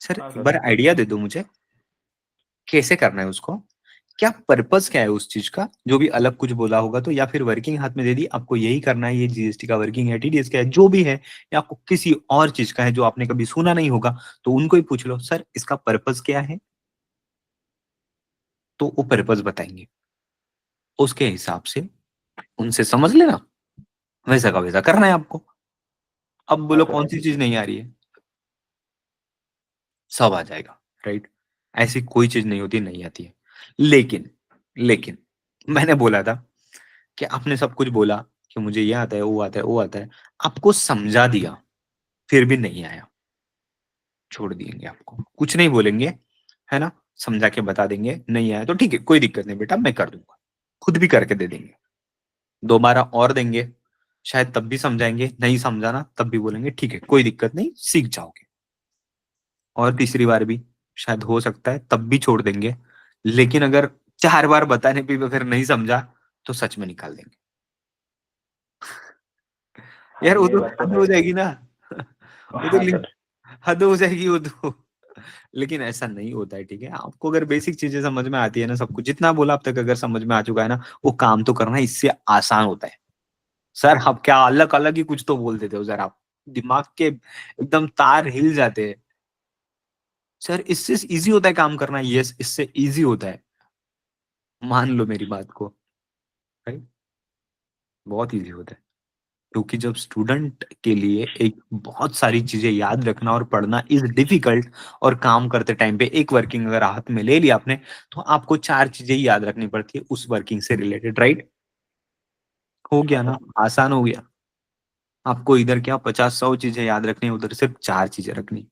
सर हाँ एक सर। बार आइडिया दे दो मुझे, कैसे करना है उसको, क्या पर्पस क्या है उस चीज का, जो भी अलग कुछ बोला होगा तो, या फिर वर्किंग हाथ में दे दी, आपको यही करना है, ये GST का वर्किंग है, TDS का है, जो भी है, या आपको किसी और चीज का है जो आपने कभी सुना नहीं होगा, तो उनको ही पूछ लो सर इसका पर्पस क्या है, तो वो पर्पस बताएंगे। उसके हिसाब से उनसे समझ लेना, वैसा का वैसा करना है आपको। अब हाँ बोलो सर। कौन सी चीज नहीं आ रही है? सब आ जाएगा, राइट? ऐसी कोई चीज नहीं होती नहीं आती है। लेकिन लेकिन मैंने बोला था कि आपने सब कुछ बोला कि मुझे ये आता है, वो आता है, वो आता है, आपको समझा दिया, फिर भी नहीं आया, छोड़ देंगे आपको, कुछ नहीं बोलेंगे, है ना? समझा के बता देंगे, नहीं आया तो ठीक है, कोई दिक्कत नहीं बेटा, मैं कर दूंगा, खुद भी करके दे देंगे, दोबारा और देंगे, शायद तब भी समझाएंगे, नहीं समझाना तब भी बोलेंगे ठीक है कोई दिक्कत नहीं, सीख जाओगे, और तीसरी बार भी शायद हो सकता है तब भी छोड़ देंगे, लेकिन अगर 4 बार बताने पे भी फिर नहीं समझा तो सच में निकाल देंगे। हाँ, यार वो ये तो बात तो हद है। हो जाएगी ना। वो तो हाँ सर। हद हो जाएगी वो तो। लेकिन ऐसा नहीं होता है, ठीक है? आपको अगर बेसिक चीजें समझ में आती है ना, सब कुछ जितना बोला अब तक अगर समझ में आ चुका है ना, वो काम तो करना इससे आसान होता है। सर आप क्या अलग अलग ही कुछ तो बोल देते हो सर, आप दिमाग के एकदम तार हिल जाते हैं। सर इससे इजी होता है काम करना, यस इससे इजी होता है, मान लो मेरी बात को, राइट? बहुत इजी होता है, क्योंकि जब स्टूडेंट के लिए एक बहुत सारी चीजें याद रखना और पढ़ना इज डिफिकल्ट, और काम करते टाइम पे एक वर्किंग अगर हाथ में ले लिया आपने, तो आपको 4 चीजें ही याद रखनी पड़ती है उस वर्किंग से रिलेटेड, राइट? हो हाँ गया ना, सर। आसान हो गया। आपको इधर क्या 50-100 चीजें याद रखनी, उधर सिर्फ 4 चीजें रखनी,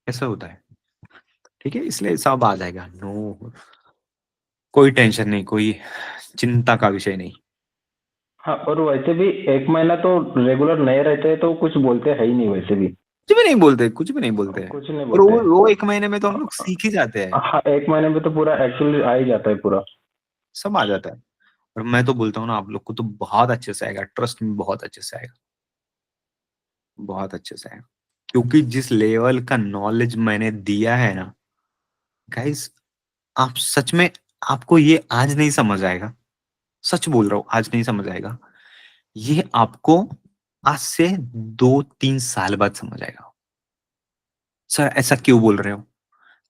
ऐसा होता है, ठीक है? इसलिए सब आ जाएगा, नो कोई टेंशन नहीं, कोई चिंता का विषय नहीं। हाँ, और वैसे भी 1 महीना तो रेगुलर नहीं रहते हैं तो कुछ बोलते हैं ही नहीं वैसे भी। कुछ भी नहीं बोलते, कुछ भी नहीं बोलते हैं, कुछ नहीं और बोलते हैं। वो 1 महीने में तो हम लोग सीख ही जाते हैं, हाँ, 1 महीने में तो पूरा एक्चुअली आ ही जाता है पूरा। सब आ जाता है। और मैं तो बोलता हूँ ना, आप लोग को तो बहुत अच्छे से आएगा, ट्रस्ट में, बहुत अच्छे से आएगा, बहुत अच्छे से आएगा, क्योंकि जिस लेवल का नॉलेज मैंने दिया है ना गाइस, आप सच में, आपको ये आज नहीं समझ आएगा, सच बोल रहा हूँ, आज नहीं समझ आएगा, ये आपको आज से 2-3 साल बाद समझ आएगा। सर ऐसा क्यों बोल रहे हो?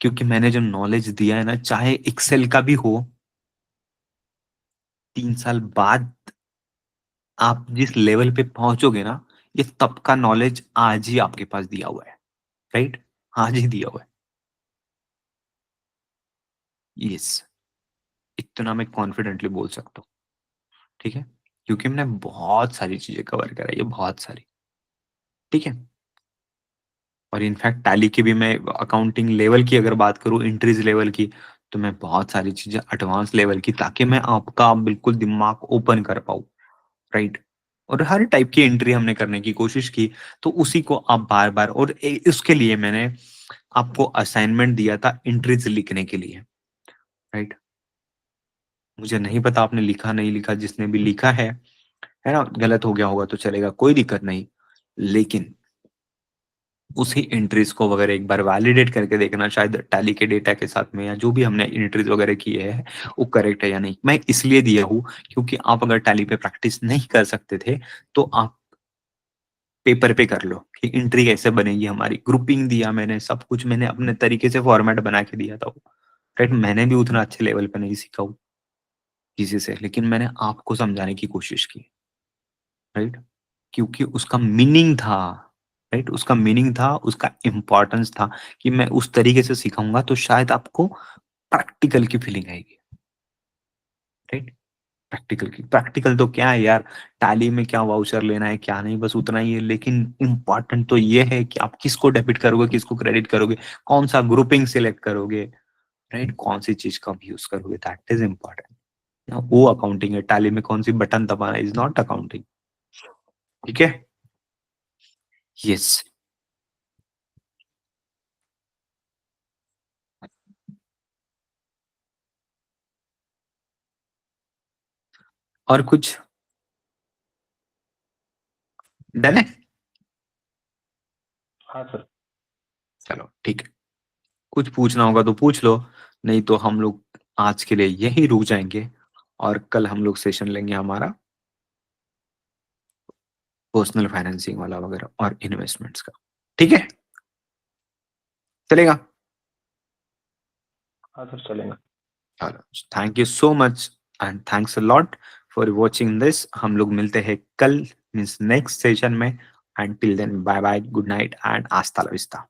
क्योंकि मैंने जो नॉलेज दिया है ना, चाहे एक्सेल का भी हो, 3 साल बाद आप जिस लेवल पे पहुंचोगे ना, ये तब का नॉलेज आज ही आपके पास दिया हुआ है, राइट? आज ही दिया हुआ है, यस, इतना मैं कॉन्फिडेंटली बोल सकता हूँ, ठीक है? क्योंकि मैंने बहुत सारी चीजें कवर कराई है, बहुत सारी, ठीक है? और इनफैक्ट टैली की भी, मैं अकाउंटिंग लेवल की अगर बात करूं, एंट्रीज लेवल की, तो मैं बहुत सारी चीजें एडवांस लेवल की, ताकि मैं आपका बिल्कुल दिमाग ओपन कर पाऊं, राइट? और हर टाइप की एंट्री हमने करने की कोशिश की, तो उसी को आप बार बार, और उसके लिए मैंने आपको असाइनमेंट दिया था एंट्रीज लिखने के लिए, राइट? मुझे नहीं पता आपने लिखा नहीं लिखा, जिसने भी लिखा है ना, गलत हो गया होगा तो चलेगा, कोई दिक्कत नहीं, लेकिन उसी एंट्रीज को वगैरह एक बार वैलिडेट करके देखना, शायद टैली के डेटा के साथ में, या जो भी हमने एंट्रीज वगैरह किए हैं वो करेक्ट है या नहीं। मैं इसलिए दिया हूँ क्योंकि आप अगर टैली पे प्रैक्टिस नहीं कर सकते थे, तो आप पेपर पे कर लो कि एंट्री कैसे बनेगी हमारी, ग्रुपिंग दिया मैंने, सब कुछ मैंने अपने तरीके से फॉर्मेट बना के दिया था वो, राइट? मैंने भी उतना अच्छे लेवल पे नहीं सीखा हूँ किसी से, लेकिन मैंने आपको समझाने की कोशिश की, राइट? क्योंकि उसका मीनिंग था, राइट? उसका मीनिंग था, उसका इंपॉर्टेंस था, कि मैं उस तरीके से सिखाऊंगा तो शायद आपको प्रैक्टिकल की फीलिंग आएगी, राइट? प्रैक्टिकल की, प्रैक्टिकल तो क्या है यार, टैली में क्या वाउचर लेना है क्या नहीं, बस उतना ही है, लेकिन इंपॉर्टेंट तो ये है कि आप किसको डेबिट करोगे, किसको क्रेडिट करोगे, कौन सा ग्रुपिंग सिलेक्ट करोगे, राइट? कौन सी चीज का यूज करोगे, दैट इज इंपॉर्टेंट ना, वो अकाउंटिंग है। टैली में कौन सी बटन दबाना इज नॉट अकाउंटिंग, ठीक है? यस। और कुछ डन है? हाँ सर। चलो ठीक है, कुछ पूछना होगा तो पूछ लो, नहीं तो हम लोग आज के लिए यही रुक जाएंगे, और कल हम लोग सेशन लेंगे हमारा पर्सनल फाइनेंसिंग वाला वगैरह और इन्वेस्टमेंट्स का, ठीक है? चलेगा? हाँ सर, चलेगा। चलो, thank you so much and thanks a lot for watching this. हम लोग मिलते हैं कल, मीन्स नेक्स्ट सेशन में, and till then bye bye, good night and hasta la vista.